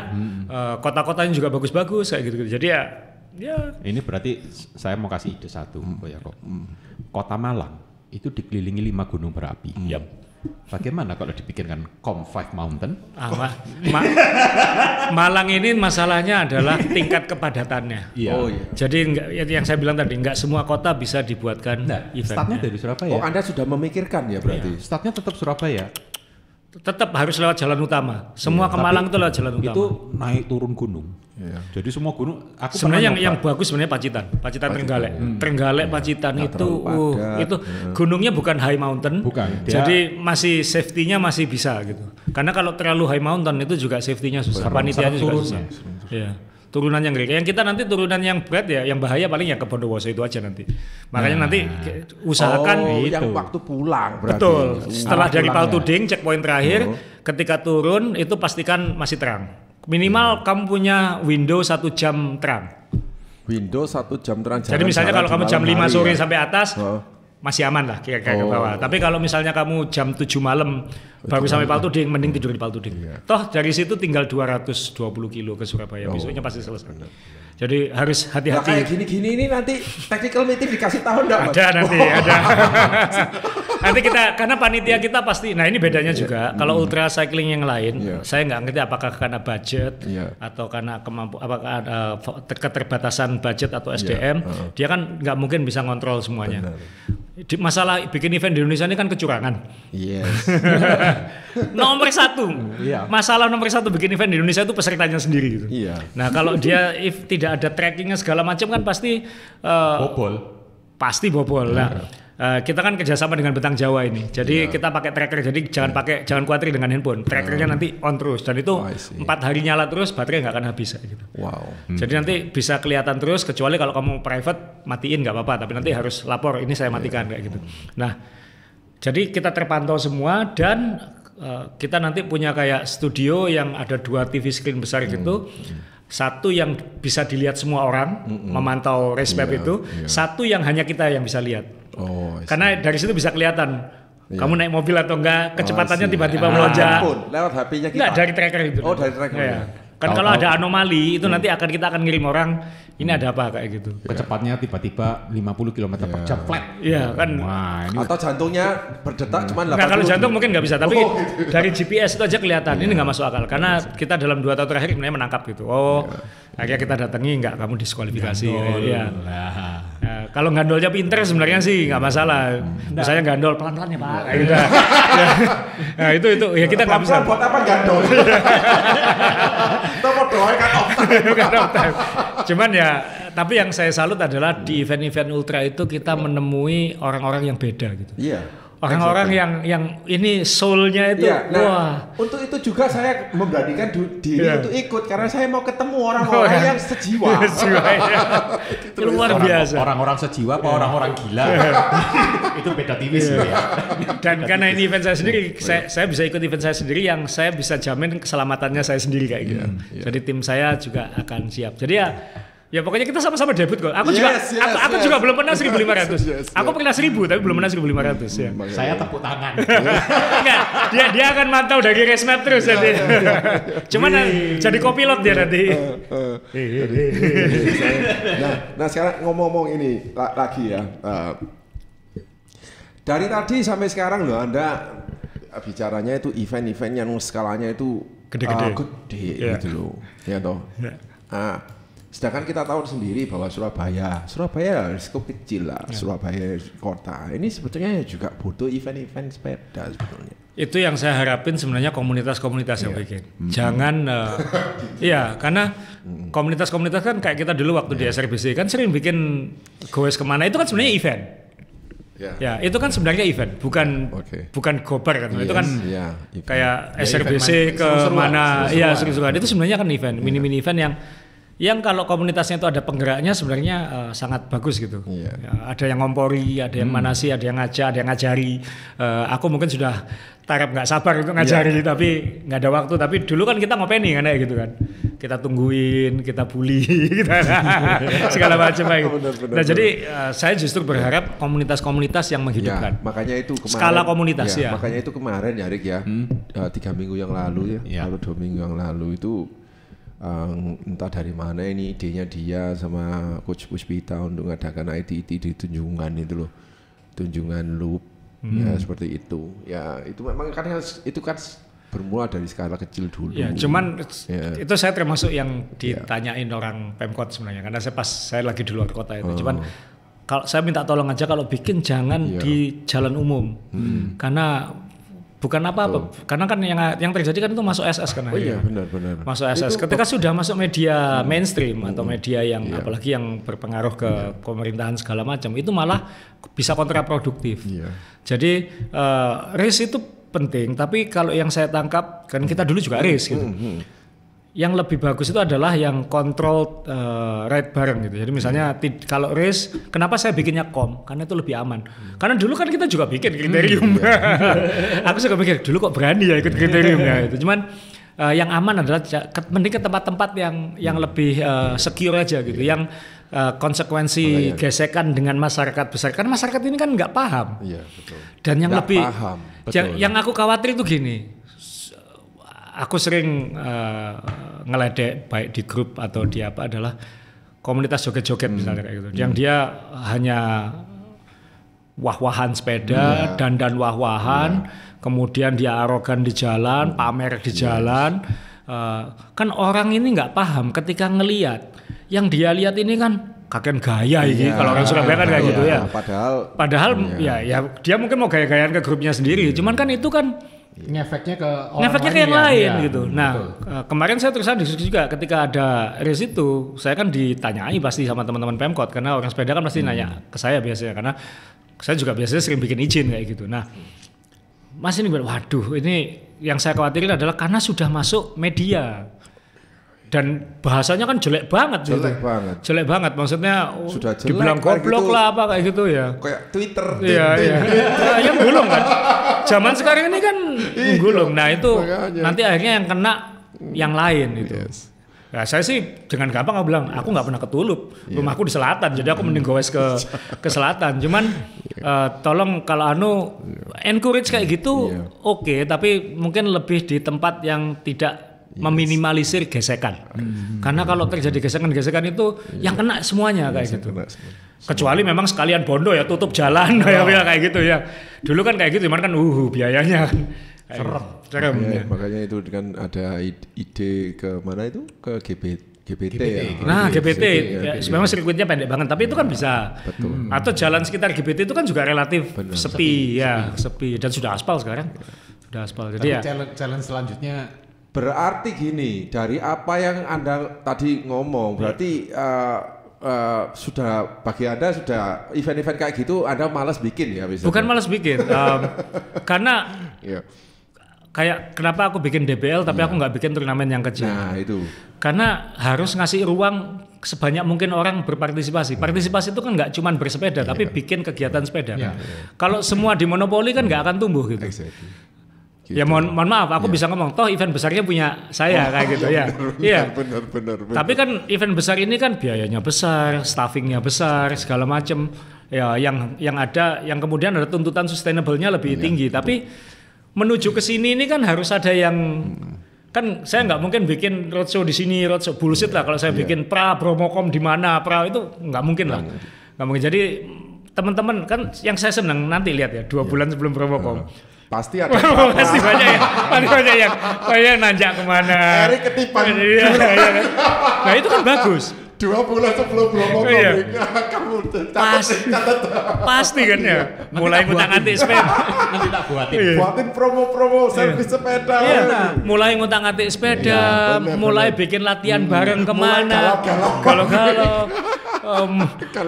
kota-kotanya juga bagus-bagus kayak gitu. Jadi ya ini berarti saya mau kasih ide satu, ya kok. Kota Malang itu dikelilingi 5 gunung berapi. Bagaimana kalau dipikirkan Com5 Mountain? Malang ini masalahnya adalah tingkat kepadatannya. Iya. Oh iya. Jadi yang saya bilang tadi nggak semua kota bisa dibuatkan eventnya. Startnya dari Surabaya. Oh Anda sudah memikirkan ya berarti? Startnya tetap Surabaya. Tetap harus lewat jalan utama. Semua ke Malang itu lewat jalan utama. Itu naik turun gunung. Jadi semua gunung. Aku sebenarnya yang bagus sebenarnya Pacitan Trenggalek. Trenggalek Pacitan itu gunungnya bukan high mountain. Bukan. Jadi masih safety-nya masih bisa gitu. Karena kalau terlalu high mountain itu juga safety-nya susah. Panitianya juga susah. Iya. Turunan yang ngeri. Yang kita nanti turunan yang berat ya, yang bahaya paling ya ke Bondowoso itu aja nanti. Makanya nanti usahakan yang waktu pulang berarti. Betul. Setelah dari Paltuding checkpoint terakhir, ketika turun itu pastikan masih terang. Minimal kamu punya window 1 jam terang. Windows 1 jam tranjalan. Jadi misalnya kalau kamu jam 5 sore sampai atas, Oh. masih aman lah kira-kira ke bawah. Tapi kalau misalnya kamu jam 7 malam baru sampai Paltuding, mending tidur di Paltuding. Toh dari situ tinggal 220 kilo ke Surabaya, besoknya pasti selesai. Jadi harus Nah, hati-hati. kayak gini-gini ini nanti technical meeting dikasih tahu enggak, Mas? Ada nanti, ada. Nanti kita, karena panitia kita pasti, nah ini bedanya juga. Kalau ultra cycling yang lain, saya nggak ngerti apakah karena budget atau karena apakah ada keterbatasan budget atau SDM, dia kan nggak mungkin bisa ngontrol semuanya. Masalah bikin event di Indonesia ini kan kecurangan. Yes. Nomor satu, masalah nomor satu bikin event di Indonesia itu pesertanya sendiri gitu. Iya. Nah kalau dia tidak ada trackingnya segala macam kan pasti bobol. Nah, kita kan kerjasama dengan Betang Jawa ini, jadi kita pakai tracker. Jadi jangan khawatir dengan handphone. Trackernya nanti on terus dan itu 4 hari nyala terus, baterai nggak akan habis gitu. Wow. Jadi nanti bisa kelihatan terus, kecuali kalau kamu private matiin nggak apa-apa, tapi nanti harus lapor ini saya matikan kayak gitu. Nah, jadi kita terpantau semua dan kita nanti punya kayak studio yang ada 2 TV screen besar gitu. Satu yang bisa dilihat semua orang memantau race map itu, satu yang hanya kita yang bisa lihat. Karena dari situ bisa kelihatan kamu naik mobil atau enggak, kecepatannya tiba-tiba melonjak. Lewat HP-nya kita. Enggak, dari tracker itu. Oh, dari tracker. Ya. Kan kalau ada anomali itu nanti kita akan ngirim orang, ini ada apa kayak gitu. Kecepatnya tiba-tiba 50 km per jam flat. Iya kan. Wah, ini Atau jantungnya berdetak cuma 80. Nah kalau jantung mungkin nggak bisa, tapi dari GPS itu aja kelihatan. Ini nggak masuk akal karena kita dalam 2 tahun terakhir sebenarnya menangkap gitu. Akhirnya kita datangi, nggak, kamu diskualifikasi. Iya. Nah, kalau gandolnya pinter sebenarnya sih nggak masalah. Misalnya gandol pelan-pelan ya Pak. Gitu. Nah itu ya kita nggak bisa. Buat apa gandol? Itu mau doain kan off-time. Cuman ya, tapi yang saya salut adalah di event-event ultra itu kita menemui orang-orang yang beda gitu. Iya. Orang-orang yang ini soul-nya itu, wah. Untuk itu juga saya memberanikan diri untuk ikut karena saya mau ketemu orang-orang yang sejiwa. Itu luar biasa. Orang-orang sejiwa apa orang-orang gila? Itu beda tipis ya. Dan karena ini event saya sendiri, saya bisa ikut event saya sendiri yang saya bisa jamin keselamatannya saya sendiri kayak gitu. Jadi tim saya juga akan siap. Jadi ya pokoknya kita sama-sama debut kok. Aku juga belum pernah 1.500. Aku pernah 1.000 tapi belum pernah 1.500 ya. Saya tepuk tangan. Enggak, dia akan mantau dari race map terus nanti. Cuman jadi kopilot dia nanti. Nah sekarang ngomong-ngomong ini lagi ya. Dari tadi sampai sekarang loh Anda bicaranya itu event-event yang skalanya itu gede gitu loh. Ya toh. Sedangkan kita tahu sendiri bahwa Surabaya cukup kecil lah, Surabaya kota. Ini sebetulnya juga butuh event-event sepeda sebetulnya. Itu yang saya harapin sebenarnya komunitas-komunitas yang bikin. Jangan, karena komunitas-komunitas kan kayak kita dulu waktu di SRBC kan sering bikin goes kemana, itu kan sebenarnya event. Ya, itu kan sebenarnya event, bukan gobar kan. Itu kan kayak SRBC ke mana, seru-seruan. Itu sebenarnya kan event, mini-mini event yang kalau komunitasnya itu ada penggeraknya sebenarnya sangat bagus gitu. Ya, ada yang ngompori, ada yang manasi, ada yang ngajak, ada yang ngajari. Aku mungkin sudah tarap nggak sabar untuk ngajari, tapi nggak ada waktu. Tapi dulu kan kita ngopeni kan kayak gitu kan. Kita tungguin, kita bully, kita segala macam kayak gitu. Nah jadi saya justru berharap komunitas-komunitas yang menghidupkan. Makanya itu kemarin, skala komunitas ya. Makanya itu kemarin ya Rik ya, 3 minggu yang lalu atau 2 minggu yang lalu itu. Entah dari mana ini idenya dia sama Coach Puspita untuk mengadakan ITT di Tunjungan itu loh, Tunjungan Loop ya seperti itu ya. Itu memang kan itu kan bermula dari skala kecil dulu ya, cuman itu saya termasuk yang ditanyain orang Pemkot sebenarnya karena saya lagi di luar kota itu. Cuman kalau saya minta tolong aja kalau bikin jangan di jalan umum karena bukan apa-apa, karena kan yang terjadi kan itu masuk SS kan. Benar. Masuk SS. Ketika sudah masuk media mainstream atau media yang apalagi yang berpengaruh ke pemerintahan segala macam, itu malah bisa kontraproduktif. Jadi race itu penting, tapi kalau yang saya tangkap kan kita dulu juga race gitu. Yang lebih bagus itu adalah yang control ride bareng gitu. Jadi misalnya kalau race, kenapa saya bikinnya karena itu lebih aman. Karena dulu kan kita juga bikin kriterium. Aku suka mikir dulu kok berani ya ikut kriterium ya itu. Cuman yang aman adalah mending ke tempat-tempat yang lebih secure aja gitu, yang konsekuensi gesekan dengan masyarakat besar, karena masyarakat ini kan nggak paham. Iya, betul. Dan yang Nggak lebih paham, yang aku khawatir itu gini, aku sering ngeledek baik di grup atau di apa adalah komunitas joget-joget misalnya kayak gitu, yang dia hanya wah-wahan sepeda, dandan wah-wahan, kemudian dia arogan di jalan, pamer di jalan. Kan orang ini nggak paham ketika ngelihat, yang dia lihat ini kan kakek gaya ini, kalau orang Surabaya kan kayak gitu ya. Padahal ya dia mungkin mau gaya-gayaan ke grupnya sendiri, cuman kan itu kan ngefeknya ke orang ngefeknya ke yang lain ya, gitu. Nah, kemarin saya terusan diskusi juga ketika ada race itu, saya kan ditanyai pasti sama teman-teman Pemkot, karena orang sepeda kan pasti nanya ke saya biasanya, karena saya juga biasanya sering bikin izin kayak gitu. Nah, Mas ini waduh, ini yang saya khawatirin adalah karena sudah masuk media dan bahasanya kan jelek banget gitu. Jelek banget, maksudnya sudah jelek, dibilang goblok gitu, lah apa kayak gitu ya. Kayak Twitter. Iya. Yang gulung kan. Zaman sekarang ini kan gulung. Nah, itu nanti akhirnya yang kena yang lain itu. Yes. Nah, saya sih dengan gampang aku bilang, aku nggak pernah ke Tulup, rumahku di selatan, jadi aku mending gowes ke selatan. Cuman tolong kalau encourage kayak gitu, oke, tapi mungkin lebih di tempat yang tidak meminimalisir gesekan. Karena kalau terjadi gesekan-gesekan itu yang kena semuanya kayak gitu. Kecuali memang sekalian bondo ya, tutup jalan kayak gitu ya. Dulu kan kayak gitu, cuman kan biayanya kan. Serem. Makanya itu kan ada ide ke mana itu, ke GPT ya. Nah, GPT memang sirkuitnya pendek banget, tapi itu kan bisa. Betul. Atau jalan sekitar GPT itu kan juga relatif sepi, dan sudah aspal sekarang. Sudah aspal. Jadi ya challenge selanjutnya berarti gini, dari apa yang Anda tadi ngomong, berarti sudah bagi Anda sudah event-event kayak gitu Anda malas bikin ya biasanya? Bukan malas bikin, karena kayak kenapa aku bikin DBL tapi aku nggak bikin turnamen yang kecil. Nah itu. Karena harus ngasih ruang sebanyak mungkin orang berpartisipasi. Partisipasi itu kan nggak cuma bersepeda, tapi bikin kegiatan sepeda. Kalau semua dimonopoli kan nggak akan tumbuh gitu. Exactly. Ya mohon maaf, aku bisa ngomong, toh event besarnya punya saya kayak gitu ya. Iya. Benar. Tapi kan event besar ini kan biayanya besar, staffingnya besar, segala macam. Ya, yang ada, yang kemudian ada tuntutan sustainable-nya lebih tinggi. Tapi menuju ke sini ini kan harus ada yang kan saya nggak mungkin bikin roadshow di sini, roadshow bullshit lah kalau saya bikin Bromokom di mana, itu nggak mungkin lah. Nggak mungkin. Jadi teman-teman kan yang saya senang nanti lihat ya 2 bulan sebelum Bromokom. Pasti ada. Pasti banyak yang nanjak kemana. Erik ketipan. Iya. Nah itu kan bagus. 2 bulan sebelum Bromokom kamu pasti kan ya. Mulai ngutang-ngatik sepeda. Nanti tak buatin promo-promo servis sepeda. Iya. Mulai ngutang-ngatik sepeda, mulai bikin latihan bareng kemana. Kalau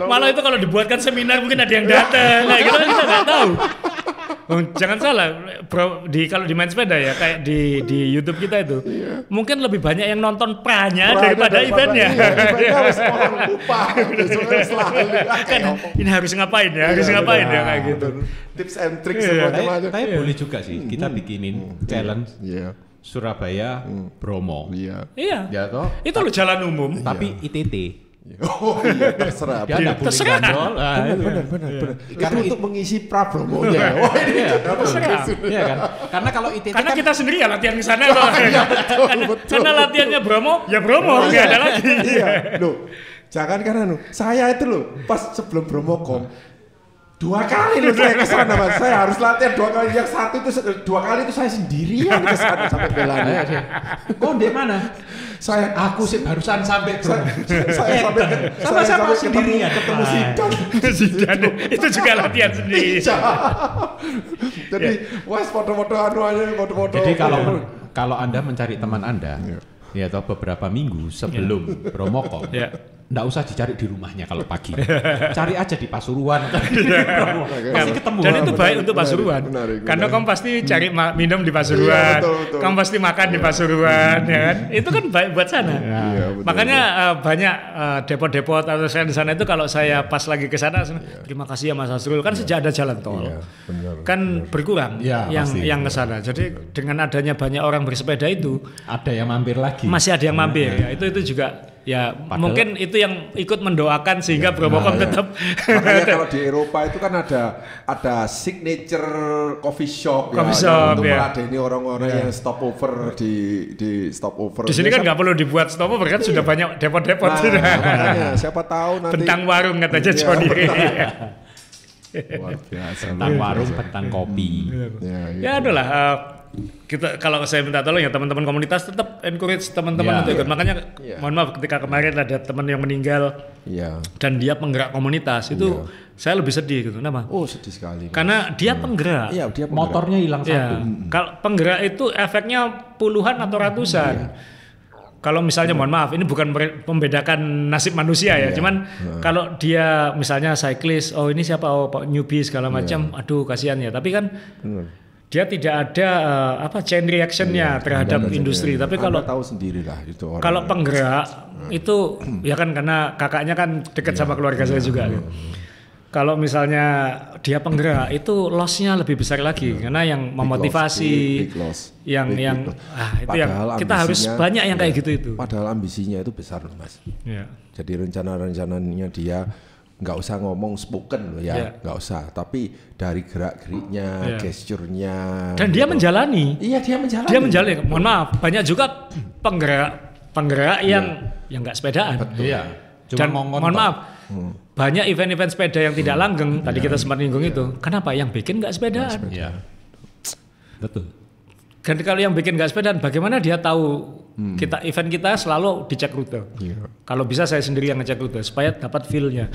malah itu kalau dibuatkan seminar mungkin ada yang datang. Nah, kita nggak tahu. Jangan salah, bro, kalau di main sepeda ya kayak di YouTube kita itu, mungkin lebih banyak yang nonton pra-nya daripada eventnya. Orang lupa, kan ini harus ngapain ya, kayak gitu. Tips and tricks semacam-macam. Tapi boleh juga sih kita bikinin challenge Surabaya Bromo. Iya. Ya toh. Itu loh jalan umum. Tapi ITT. Oh iya terserah. Terserah. Benar. Karena untuk mengisi pra-bromonya. Wah ini terserah. Iya kan? Karena kalau ITT karena kan kita sendiri ya latihan di sana loh. Karena latihannya Bromo, ya Bromo enggak ada lagi. Iya. Loh, jangan karena saya itu loh pas sebelum Bromokom 2 kali loh saya ke sana Mas. Saya harus latihan 2 kali. Yang satu itu 2 kali itu saya sendirian ke sana sampai belanya. Oh, di mana? Aku sih barusan sampai saya sampai sendirian ketemu Sidan. Itu juga latihan sendiri. Jadi wes foto-foto foto-foto. Jadi kalau Anda mencari teman Anda ya toh beberapa minggu sebelum Bromokom nggak usah dicari di rumahnya kalau pagi. Cari aja di Pasuruan. Pasti ketemu. Dan itu baik untuk Pasuruan. Menarik. Karena kamu pasti cari minum di Pasuruan. Betul. Kamu pasti makan di Pasuruan, ya kan? Itu kan baik buat sana. Iya, betul, Makanya banyak depot-depot atau saya di sana itu kalau saya pas lagi ke sana, terima kasih ya Mas Hasrul. Kan sejak ada jalan tol, Iya, benar. kan berkurang Iya, pasti. yang ke sana. Jadi dengan adanya banyak orang bersepeda itu, Ada yang mampir lagi. masih ada yang mampir. Ya, itu juga ya mungkin itu yang ikut mendoakan sehingga Bromokom tetap. Makanya kalau di Eropa itu kan ada signature coffee shop, Coffee ya, shop, untuk ya. meladeni orang-orang yang stopover di stopover. Di sini kan nggak perlu dibuat stopover kan sudah banyak depot-depot. Makanya siapa tahu nanti Bentang warung katanya Iya, Johnny. luar biasa. Tentang warung, tentang kopi. Ya adalah kita kalau saya minta tolong ya teman-teman komunitas tetap encourage teman-teman Ya. untuk ikut. Makanya Ya. mohon maaf ketika kemarin ada teman yang meninggal Iya. dan dia penggerak komunitas itu saya lebih sedih gitu. Kenapa? Oh, sedih sekali. Karena dia penggerak. Iya, dia Motornya hilang Ya, satu. kalau penggerak itu efeknya puluhan atau ratusan. Kalau misalnya mohon maaf, ini bukan membedakan nasib manusia ya, cuman kalau dia misalnya cyclist, oh ini siapa, oh Pak newbie segala macam, aduh kasihan ya. Tapi kan dia tidak ada chain reactionnya terhadap industri. Tapi kalau tahu sendirilah itu orang. kalau penggerak itu ya kan karena kakaknya kan dekat sama keluarga saya juga. Gitu. Kalau misalnya dia penggerak itu loss-nya lebih besar lagi karena yang memotivasi, big loss. yang Big loss. itu yang Padahal kita harus ambisinya- banyak yang kayak gitu itu. Padahal ambisinya itu besar loh, Mas. Ya. Jadi rencana-rencananya dia nggak usah ngomong spoken loh ya, nggak usah. Tapi dari gerak-geriknya, gesturnya. Dan dia menjalani. Iya, dia menjalani. Dia menjalani. Mohon maaf, banyak juga penggerak yang nggak sepedaan. Iya. Dan Cuma mohon maaf, banyak event-event sepeda yang tidak langgeng. Tadi kita sempat nyinggung itu. Kenapa? Yang bikin nggak sepedaan. Iya. Betul. Dan kalau yang bikin nggak sepedaan, bagaimana dia tahu event kita selalu dicek rute. Kalau bisa saya sendiri yang ngecek rute supaya dapat feel-nya.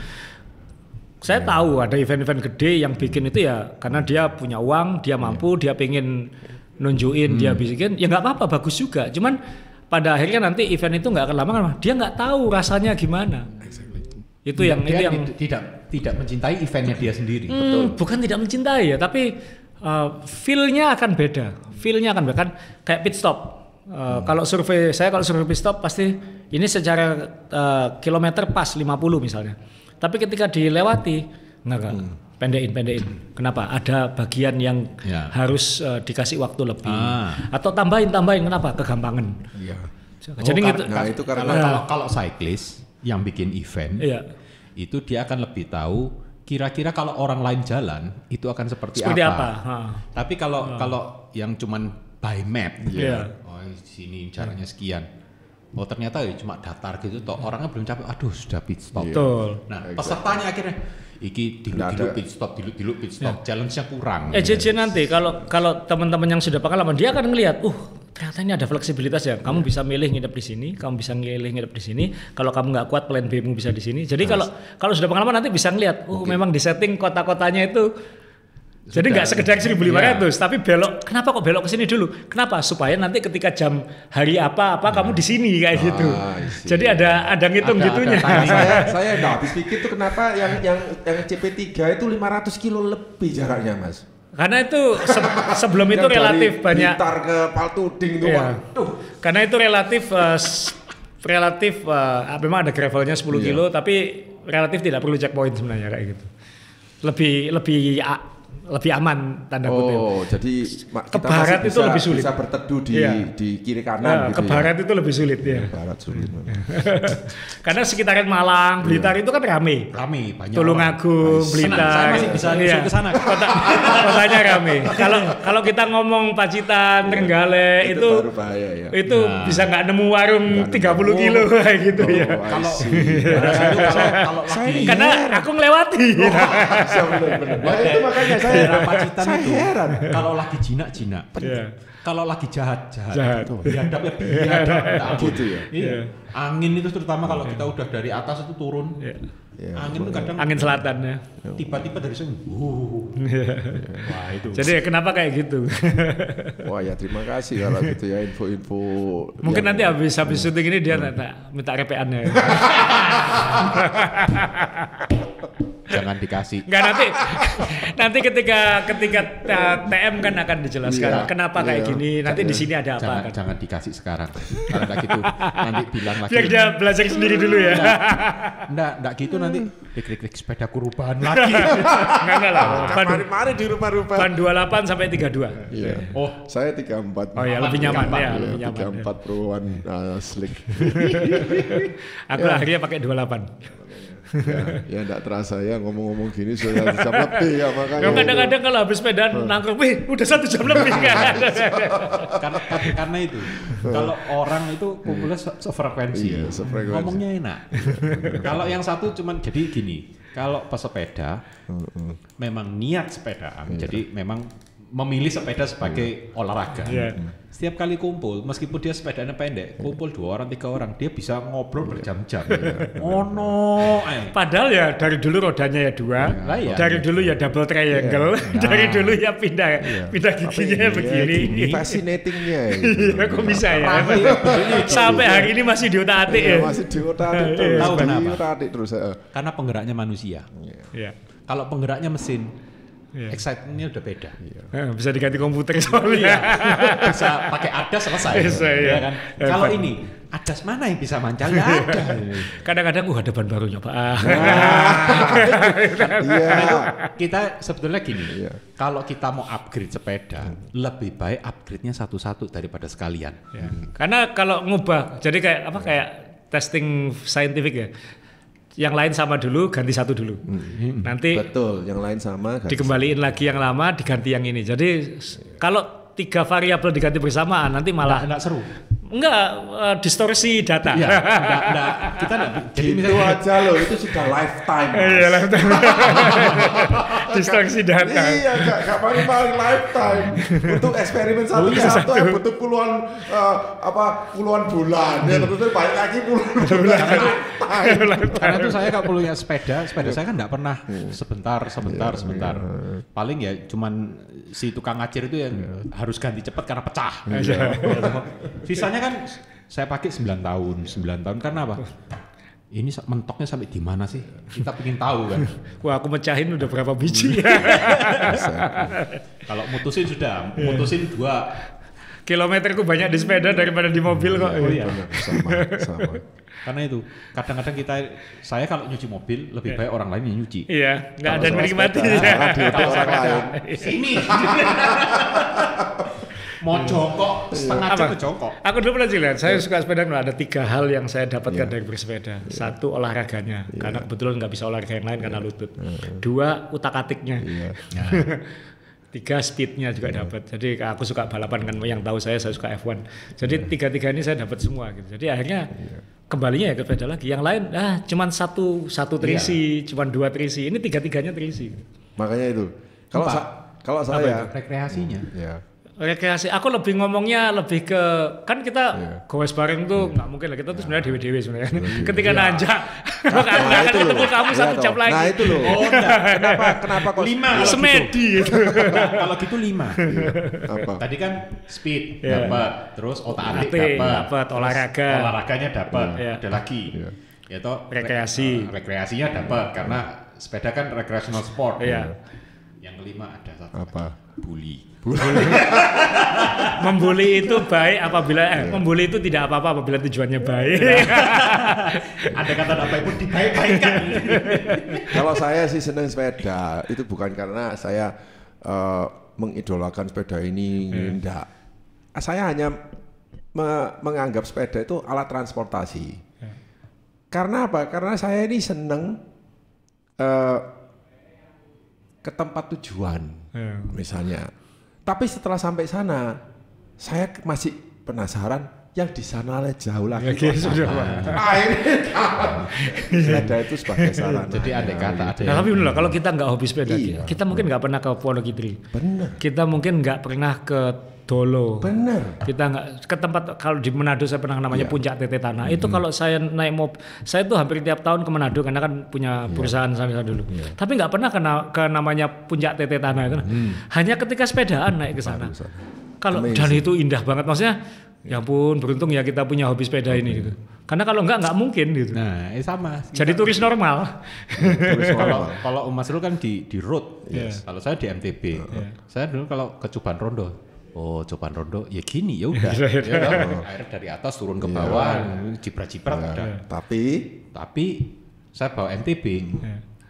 Saya tahu ada event-event gede yang bikin itu ya karena dia punya uang, dia mampu, dia pengen nunjukin, dia bikin, ya nggak apa-apa, bagus juga. Cuman pada akhirnya nanti event itu nggak akan lama kan, dia nggak tahu rasanya gimana. Itu yang Dia itu yang tidak mencintai eventnya dia sendiri. bukan tidak mencintai ya, tapi feel-nya akan beda. Feel-nya akan beda kan kayak pit stop. Kalau survei pit stop pasti ini secara kilometer pas 50 misalnya. Tapi ketika dilewati enggak. Pendekin. Kenapa? Ada bagian yang harus dikasih waktu lebih. Atau tambahin. Kenapa? Kegampangan. Iya. Jadi gitu. Nah, itu karena Kalau cyclist yang bikin event, itu dia akan lebih tahu kira-kira kalau orang lain jalan itu akan seperti apa. Tapi kalau yang cuman by map, oh di sini jaraknya sekian. Oh ternyata ya cuma datar gitu, toh orangnya belum capek. Aduh sudah pit stop. Betul. Nah pesertanya akhirnya iki diluk pit stop, challenge-nya kurang. EJJ nanti kalau teman-teman yang sudah pengalaman dia akan ngelihat, ternyata ini ada fleksibilitas ya. Kamu bisa milih nginep di sini, kamu bisa milih nginep di sini. Kalau kamu nggak kuat plan B-mu bisa di sini. Jadi kalau sudah pengalaman nanti bisa ngelihat, memang di setting kota-kotanya itu. Jadi nggak sekedar 1.500, tapi belok. Kenapa kok belok ke sini dulu? Kenapa? Supaya nanti ketika jam hari apa kamu di sini kayak gitu. Jadi ada ngitung gitunya. saya nggak habis pikir tuh kenapa yang CP3 itu 500 kilo lebih jaraknya, Mas. Karena itu sebelum itu relatif dari banyak. Blitar ke Paltuding itu, waduh. Karena itu relatif memang ada gravelnya 10 kilo, tapi relatif tidak perlu checkpoint sebenarnya kayak gitu. Lebih aman tanda kutip. Oh, jadi ke barat itu lebih sulit. Bisa berteduh di kiri kanan Ke barat itu lebih sulit ya. Barat sulit. Karena sekitaran Malang, Blitar itu kan rame Banyak. Tulungagung, Blitar. Saya masih bisa nyusul ke sana. Kotanya rame. Kalau kita ngomong Pacitan, Trenggalek itu baru bahaya ya. Itu bisa nggak nemu warung 30 kilo kayak gitu ya. Kalau lagi Karena aku ngelewati. Benar. Itu makanya saya Pacitan itu heran. kalau lagi jinak. Kalau lagi jahat. Biadab Gitu ya. Iya. Angin itu terutama kalau kita udah dari atas itu turun. Angin itu kadang Angin selatan ya. tiba-tiba dari sini. Wah itu. Jadi kenapa kayak gitu? Wah ya terima kasih kalau gitu ya info-info. Mungkin nanti habis syuting ini dia minta repeannya. Jangan dikasih. Enggak, nanti ketika TM kan akan dijelaskan kenapa kayak gini. Nanti di sini ada apa kan. Jangan dikasih sekarang. Kalau enggak gitu nanti bilang lagi. Biar dia belajar sendiri dulu ya. Enggak gitu nanti klik sepedaku rubahan lagi. Enggak lah. Mari di rumah-rumah. Ban 28 sampai 32. Iya. Oh, Saya 34. Oh ya, lebih nyaman ya, lebih nyaman. 34 Pro One slick. Aku akhirnya pakai 28. Ya enggak terasa ya ngomong-ngomong gini sudah jam lebih ya makanya. Kadang-kadang kalau habis sepedaan nangkrong, udah 1 jam lebih kan. karena itu kalau orang itu kumpulnya sefrekuensi, Iya, sefrekuensi. ngomongnya enak. Kalau yang satu cuman jadi gini, kalau pesepeda memang niat sepedaan, jadi memang memilih sepeda sebagai olahraga. Iya. Setiap kali kumpul, meskipun dia sepedanya pendek, kumpul 2 orang 3 orang, dia bisa ngobrol berjam-jam. Padahal ya dari dulu rodanya ya 2, Lah iya. dari dulu ya double triangle, dari dulu ya pindah giginya begini. Ini fascinatingnya. Iya, kok bisa ya? Sampai hari ini masih diotak-atik ya. Masih diotak-atik terus. Tahu kenapa? Diotak-atik terus. Karena penggeraknya manusia. Iya. Kalau penggeraknya mesin, excitementnya udah beda. Bisa diganti komputer soalnya. Bisa pakai adas selesai. Bisa, ya ya. kan? Kalau ini adas mana yang bisa mancal? Nggak ada. Kadang-kadang ada ban baru nyoba. Iya. Kita sebetulnya gini, kalau kita mau upgrade sepeda, lebih baik upgrade-nya satu-satu daripada sekalian. Ya. Karena kalau ngubah, jadi kayak testing saintifik ya. Yang lain sama dulu, ganti satu dulu. Nanti Betul, yang lain sama. dikembaliin lagi yang lama, diganti yang ini. Jadi kalau 3 variabel diganti bersamaan, nanti malah Nggak seru. distorsi data. Iya, enggak. Kita enggak. Jadi Itu misalnya aja loh, itu sudah lifetime. Iya, distorsi data. Iya, gak paling lifetime. Untuk eksperimen satu butuh puluhan bulan. Ya tentu balik lagi puluhan bulan. karena itu saya kalau punya sepeda saya kan enggak pernah sebentar. Paling ya cuman si tukang ngacir itu yang harus ganti cepat karena pecah. Sisanya kan saya pakai 9 tahun karena apa? Ini mentoknya sampai di mana sih? Kita pengen tahu kan. Wah, aku mecahin udah berapa biji. Kalau mutusin 2 Kilometerku banyak di sepeda daripada di mobil kok. Oh iya. Sama. Karena itu kadang-kadang saya kalau nyuci mobil lebih baik orang lain yang nyuci. Iya, nggak ada yang menikmati. Kalau orang lain. Sini. Mau jongkok setengah jam ke jongkok. Aku dulu pernah lihat, saya suka sepeda, ada 3 hal yang saya dapatkan dari bersepeda. 1, olahraganya, karena kebetulan nggak bisa olahraga yang lain karena lutut. 2, utak-atiknya. 3, speednya juga dapat. Jadi aku suka balapan kan, yang tahu saya suka F1. Jadi 3 ini saya dapat semua gitu. Jadi akhirnya kembalinya ya ke sepeda lagi. Yang lain cuman satu terisi, cuman 2 terisi. Ini 3-tiganya terisi. Makanya itu. Kalau saya rekreasinya. ya. Rekreasi, aku lebih ngomongnya lebih ke, kan kita goes bareng tuh nggak mungkin lah, kita tuh sebenarnya dewe-dewe sebenarnya. Ketika nanjak, kalau nggak akan ketemu kamu 1 jam lagi. Nah itu loh. Oh enggak. Kenapa kok 5 semedi gitu. Kalau gitu 5. Apa? Tadi kan speed dapat, terus otak-atik dapat, olahraganya dapat, ada lagi. Yaitu rekreasi. Rekreasinya dapat karena sepeda kan recreational sport. Iya. Yang kelima ada satu. Apa? Bully. Membuli itu baik apabila membuli itu tidak apa-apa apabila tujuannya baik. Ada kata apa pun dibaik-baikkan. Kalau saya sih senang sepeda, itu bukan karena saya mengidolakan sepeda ini, enggak. Saya hanya menganggap sepeda itu alat transportasi. Karena apa? Karena saya ini senang ke tempat tujuan, misalnya. Tapi setelah sampai sana, saya masih penasaran yang di sana jauh lagi. Sepeda itu sebagai sarana. Jadi andai kata ada. Nah, tapi benar kalau kita nggak hobi sepeda, kita mungkin nggak pernah ke Wonogiri. Benar. Kita mungkin nggak pernah ke Dolo. Benar. Kita nggak ke tempat, kalau di Manado saya pernah namanya Puncak Tete Tanah. Itu kalau saya naik mobil, saya tuh hampir tiap tahun ke Manado karena kan punya perusahaan sana dulu. Tapi nggak pernah ke namanya Puncak Tete Tanah itu. Hanya ketika sepedaan naik ke sana. Kalau dan itu indah banget, maksudnya ya ampun beruntung ya kita punya hobi sepeda ini gitu. Karena kalau nggak mungkin gitu. Nah, sama. Jadi turis normal. Kalau Mas Rul kan di road, kalau saya di MTB. Saya dulu kalau ke Cuban Rondo, Cuban Rondo ya gini ya udah. Air dari atas turun ke bawah, ciprat-ciprat udah. Tapi saya bawa MTB,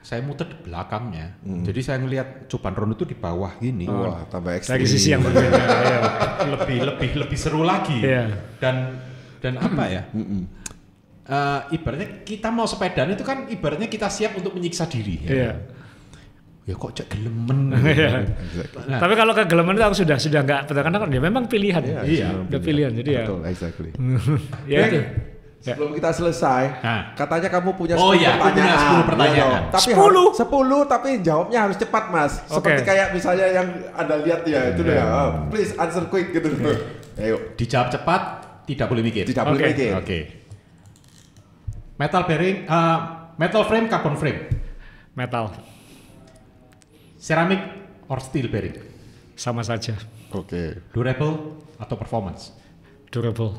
saya muter di belakangnya. Jadi saya ngelihat Cuban Rondo itu di bawah gini. Wah, tambah ekstrim. Dari sisi yang berbeda. lebih seru lagi. Dan apa ya? Ibaratnya kita mau sepedaan itu kan ibaratnya kita siap untuk menyiksa diri. Ya kok cek gelemen. Nah, tapi kalau kegelemen itu aku sudah nggak, karena kan dia memang pilihan. Udah pilihan. Jadi betul, exactly. Ya itu. Sebelum kita selesai, katanya kamu punya 10 pertanyaan. pertanyaan. Punya 10 pertanyaan. Ya, tapi 10 tapi jawabnya harus cepat, Mas. Seperti kayak misalnya yang Anda lihat ya, itu ya. Please answer quick gitu. Ayo. Dijawab cepat, tidak boleh mikir. Tidak boleh mikir. Oke. Metal bearing, metal frame, carbon frame. Metal. Ceramic or steel bearing. Sama saja. Oke. Durable atau performance. Durable.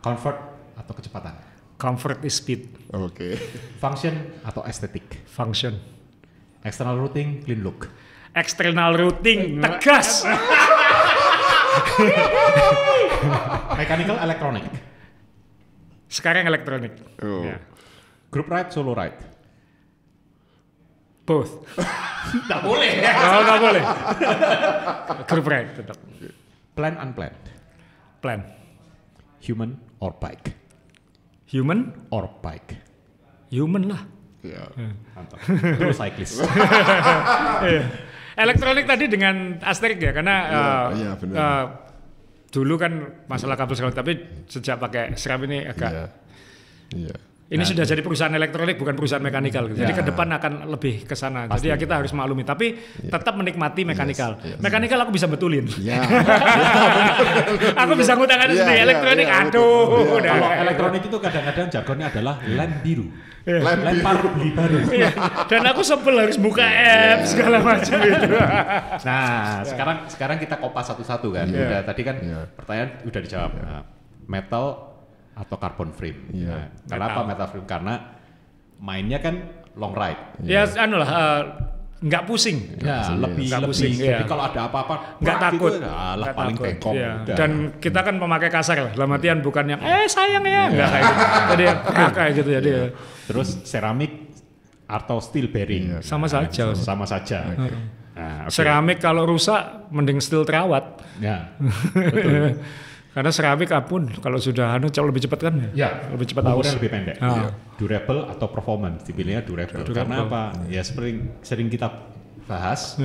Comfort atau kecepatan. Comfort is speed. Oke. Function atau estetik. Function. External routing, clean look. External routing, tegas. Mechanical, electronic. Sekarang elektronik. Group ride, solo ride. Both. Tidak boleh. Nggak boleh. Group ride tetap. Plan, unplanned. Plan. Human or bike. Human or bike. Human lah. Ya. Mantap. Terus cyclist. Elektronik tadi dengan asterik ya, karena dulu kan masalah kabel sekolah, tapi sejak pakai seram ini agak. Ini sudah jadi perusahaan elektronik, bukan perusahaan mekanikal. Jadi ke depan akan lebih ke sana. Jadi ya kita harus maklumi, tapi tetap menikmati mekanikal. Mekanikal aku bisa betulin. Aku bisa ngutang-ngatik sendiri. Elektronik, aduh. Kalau elektronik itu kadang-kadang jargonnya adalah lem biru. Lempar beli baru. Dan aku sebel harus buka app segala macam itu. Nah, sekarang kita kopas satu-satu kan. Udah tadi kan pertanyaan udah dijawab. Metal atau carbon frame. Nah, kenapa metal frame? Karena mainnya kan long ride. Ya, nggak pusing. Lebih. Jadi kalau ada apa-apa, nggak takut. Paling bengkok. Dan kita kan memakai kasar lah. Dalam artian bukan yang sayang ya, nggak kayak gitu. Jadi kayak gitu jadi. Terus ceramik atau steel bearing. Sama saja. Sama saja. Nah, seramik kalau rusak, mending steel terawat. Ya, betul. Karena seramik apun kalau sudah jauh lebih cepat kan lebih cepat aus, lebih pendek. Durable atau performance, dipilihnya durable. Karena apa? Ya seperti sering kita bahas,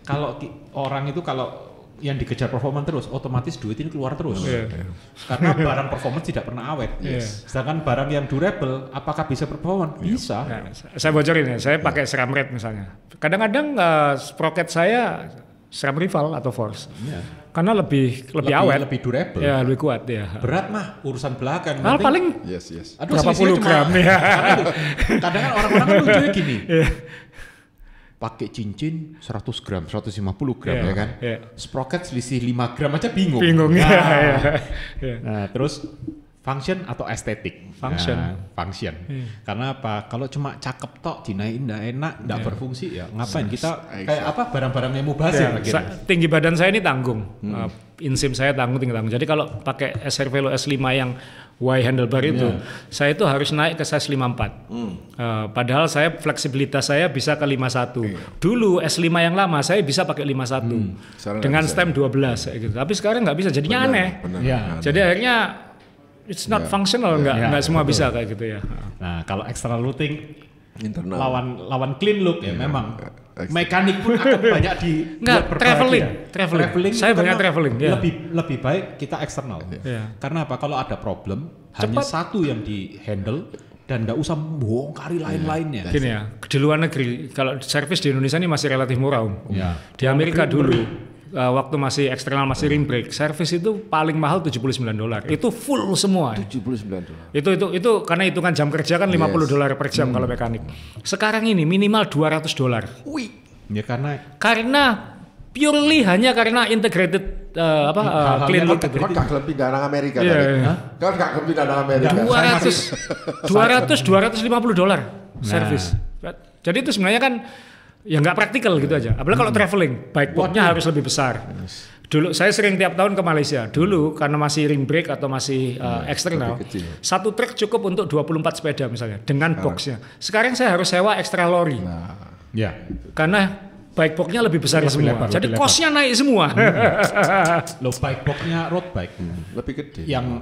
kalau orang itu kalau yang dikejar performance terus, otomatis duit ini keluar terus. Karena barang performance tidak pernah awet. Sedangkan barang yang durable, apakah bisa performance? Bisa. Saya bocorin ya, saya pakai SRAM Red misalnya. Kadang-kadang sprocket saya SRAM Rival atau Force. Karena lebih awet, lebih durable, lebih kuat ya. Berat mah urusan belakang. Paling berapa puluh gram ya. Kadang kan orang-orang kan lucunya gini, pakai cincin 100 gram, 150 gram ya kan, sprocket selisih 5 gram aja bingung. Nah, terus function atau estetik? Function. Karena apa? Kalau cuma cakep tok, dinaikin nggak enak, nggak berfungsi ya ngapain kita kayak apa barang-barang yang mubazir. Tinggi badan saya ini tanggung, insim saya tanggung. Jadi kalau pakai SR Velo S5 yang Y handlebar itu, saya itu harus naik ke size 54. Padahal saya fleksibilitas saya bisa ke 51. Dulu S5 yang lama saya bisa pakai 51 dengan stem 12 gitu. Tapi sekarang nggak bisa, jadinya aneh. Jadi akhirnya it's not functional, nggak semua bisa kayak gitu ya. Nah, kalau external routing internal lawan clean look memang mekanik pun akan banyak traveling. Saya banyak traveling. Lebih baik kita eksternal. Karena apa? Kalau ada problem hanya satu yang di handle dan nggak usah bongkari lain-lainnya. Gini ya, di luar negeri kalau servis di Indonesia ini masih relatif murah. Di Amerika dulu. Waktu masih eksternal, masih rim brake, servis itu paling mahal $79. Itu full semua. $79. Itu karena hitungan jam kerja kan $50 per jam kalau mekanik. Sekarang ini minimal $200. Ya karena purely hanya karena integrated clean look gitu. Kok gak gelem pindah nang Amerika Iya, tadi? iya. Kok gak gelem pindah nang Amerika? $250 service. Jadi itu sebenarnya kan ya nggak praktikal gitu aja. Apalagi kalau traveling, bike box-nya harus lebih besar. Dulu saya sering tiap tahun ke Malaysia. Dulu karena masih ring brake atau masih eksternal, satu truk cukup untuk 24 sepeda misalnya dengan boxnya. Sekarang saya harus sewa ekstra lori. Ya. Karena bike box-nya lebih besar semua. lebar, Jadi lebih cost-nya naik semua. Lo bike box-nya road bike Lebih gede. yang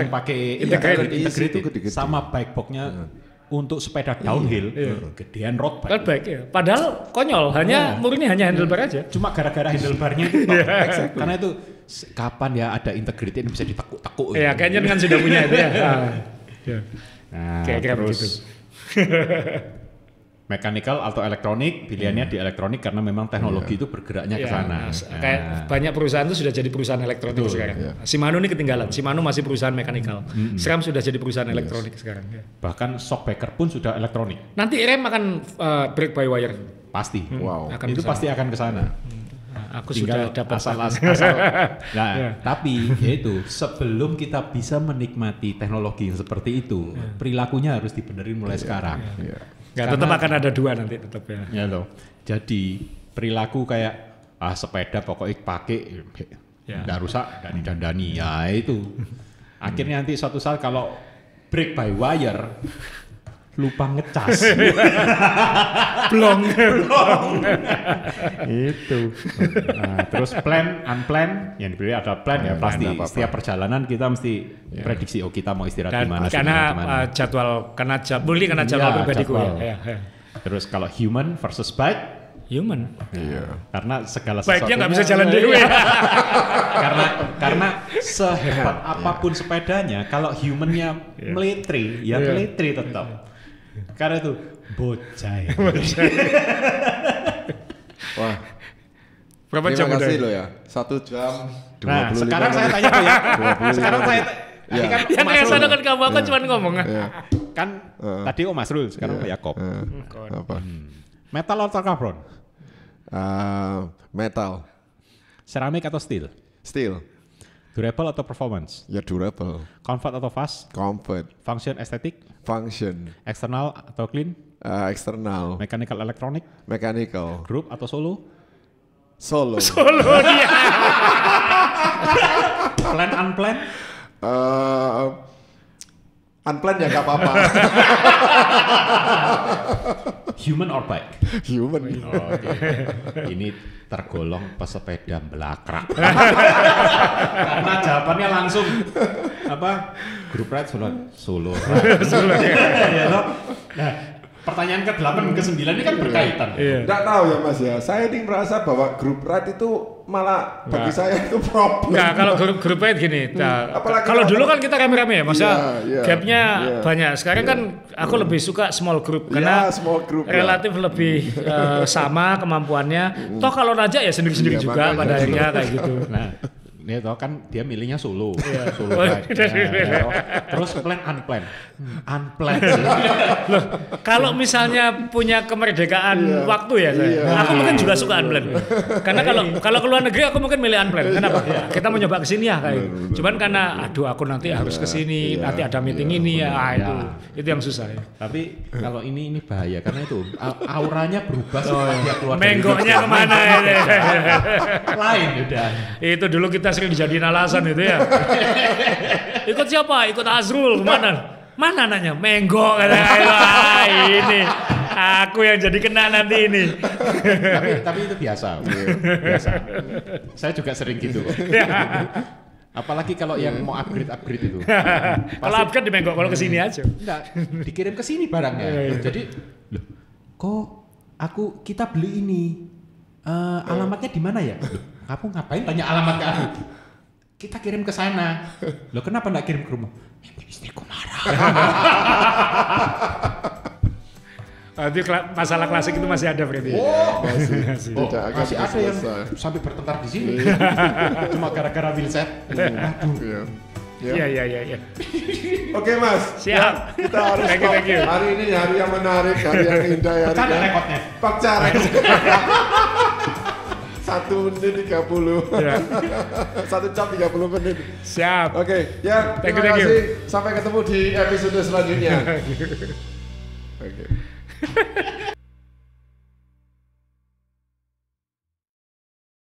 pakai Integrated. integrated sama bike box-nya untuk sepeda downhill, gedean road bike. Kan baik ya. Padahal konyol, murni hanya handlebar aja. Cuma gara-gara handlebarnya itu, karena itu kapan ya ada integrated ini bisa ditekuk-tekuk. Iya, kayaknya dengan sudah punya itu ya. Nah, Kira-kira terus begitu. mechanical atau elektronik, pilihannya di elektronik karena memang teknologi itu bergeraknya ke sana. Kayak banyak perusahaan itu sudah jadi perusahaan elektronik sekarang. Shimano ini ketinggalan. Shimano masih perusahaan mechanical. SRAM sudah jadi perusahaan elektronik sekarang. Ya. Bahkan shockbreaker pun sudah elektronik. Nanti rem akan brake by wire. Pasti. Wow. Itu pasti akan ke sana. Aku Tinggal sudah dapat asal. Nah, tapi yaitu sebelum kita bisa menikmati teknologi yang seperti itu, perilakunya harus dibenerin mulai sekarang. Nggak, tetap akan ada dua nanti tetap ya. Ya loh. Jadi perilaku kayak sepeda pokoknya pakai nggak rusak dan didandani. Ya itu. Akhirnya nanti suatu saat kalau brake by wire lupa ngecas. Blong. Itu. Nah, terus plan, unplanned, yang dipilih ada plan ya pasti. Setiap perjalanan kita mesti prediksi kita mau istirahat di mana. Karena jadwal pribadiku ya. Terus kalau human versus bike, human. karena segala sesuatu. Bike-nya nggak bisa jalan dewe. karena sehebat apapun sepedanya, kalau humannya meletri, ya meletri tetap. Karena itu bocah. Wah. Berapa jam Terima udah? kasih lo ya. 1 jam 25 Nah, sekarang saya tanya tuh ya. Sekarang saya ini kan Yang Mas kayak Rul. sana kan kamu aku cuma ngomong. Kan tadi Mas Rul, sekarang Yakob. Apa? Metal atau carbon? Metal. Ceramik atau steel? Steel. Durable atau performance? Ya durable. Comfort atau fast? Comfort. Function estetik? Function. Eksternal atau clean? Eksternal. Mechanical elektronik? Mechanical. Group atau solo? Solo. Solo dia. Plan unplanned? Unplanned ya gak apa-apa. Human or bike? Human. Oke. Ini tergolong pesepeda belakrak. Karena jawabannya langsung apa? Group ride solo ride. Ya toh? Nah, pertanyaan ke-8 ke-9 ini kan berkaitan. Nggak tahu ya Mas ya. Saya ini merasa bahwa group ride itu malah bagi saya itu problem. Enggak, kalau grup ride gini. Apalagi Kalau dulu kan kita rame-rame ya, maksudnya gapnya iya. banyak. Sekarang kan aku lebih suka small group karena small group, relatif lebih sama kemampuannya. Toh kalau najak ya sendiri-sendiri juga makanya. pada akhirnya kayak gitu. Nah, ini tau kan dia milihnya solo, solo Oh, ride. Terus plan unplanned, unplanned. Loh, kalau misalnya punya kemerdekaan waktu ya saya, aku mungkin juga suka unplanned. Karena kalau ke luar negeri aku mungkin milih unplanned. Kenapa? Kita mau nyoba kesini ya kayak. Cuman karena aduh aku nanti harus kesini, nanti ada meeting ini ya, itu yang susah ya. Tapi kalau ini bahaya karena itu auranya berubah setelah dia keluar. Menggoknya kemana ya? Lain udah. Itu dulu kita sering dijadiin alasan itu ya. Ikut siapa? Ikut Azrul kemana? Mana nanya? Menggok katanya. Ini aku yang jadi kena nanti ini. tapi itu biasa. Biasa. Saya juga sering gitu kok. Apalagi kalau yang mau upgrade itu. Kalau upgrade di Menggok, kalau kesini aja. Enggak, dikirim ke sini barangnya. Jadi, loh, kok kita beli ini alamatnya di mana ya? Loh, kamu ngapain tanya alamat ke aku? Kita kirim ke sana. Loh, kenapa enggak kirim ke rumah? Istriku marah. Itu masalah klasik itu masih ada berarti. Masih ada yang sampai bertengkar di sini. Cuma gara-gara wheelset. Aduh. Iya. Oke Mas. Siap. Kita harus Thank you. Hari ini hari yang menarik, hari yang indah, hari Pecah yang rekodnya. pecah rekod. 1 menit 30. Ya. 1 jam 30 menit. Siap. Oke, ya Thank you, terima thank you. kasih. Sampai ketemu di episode selanjutnya. Oke.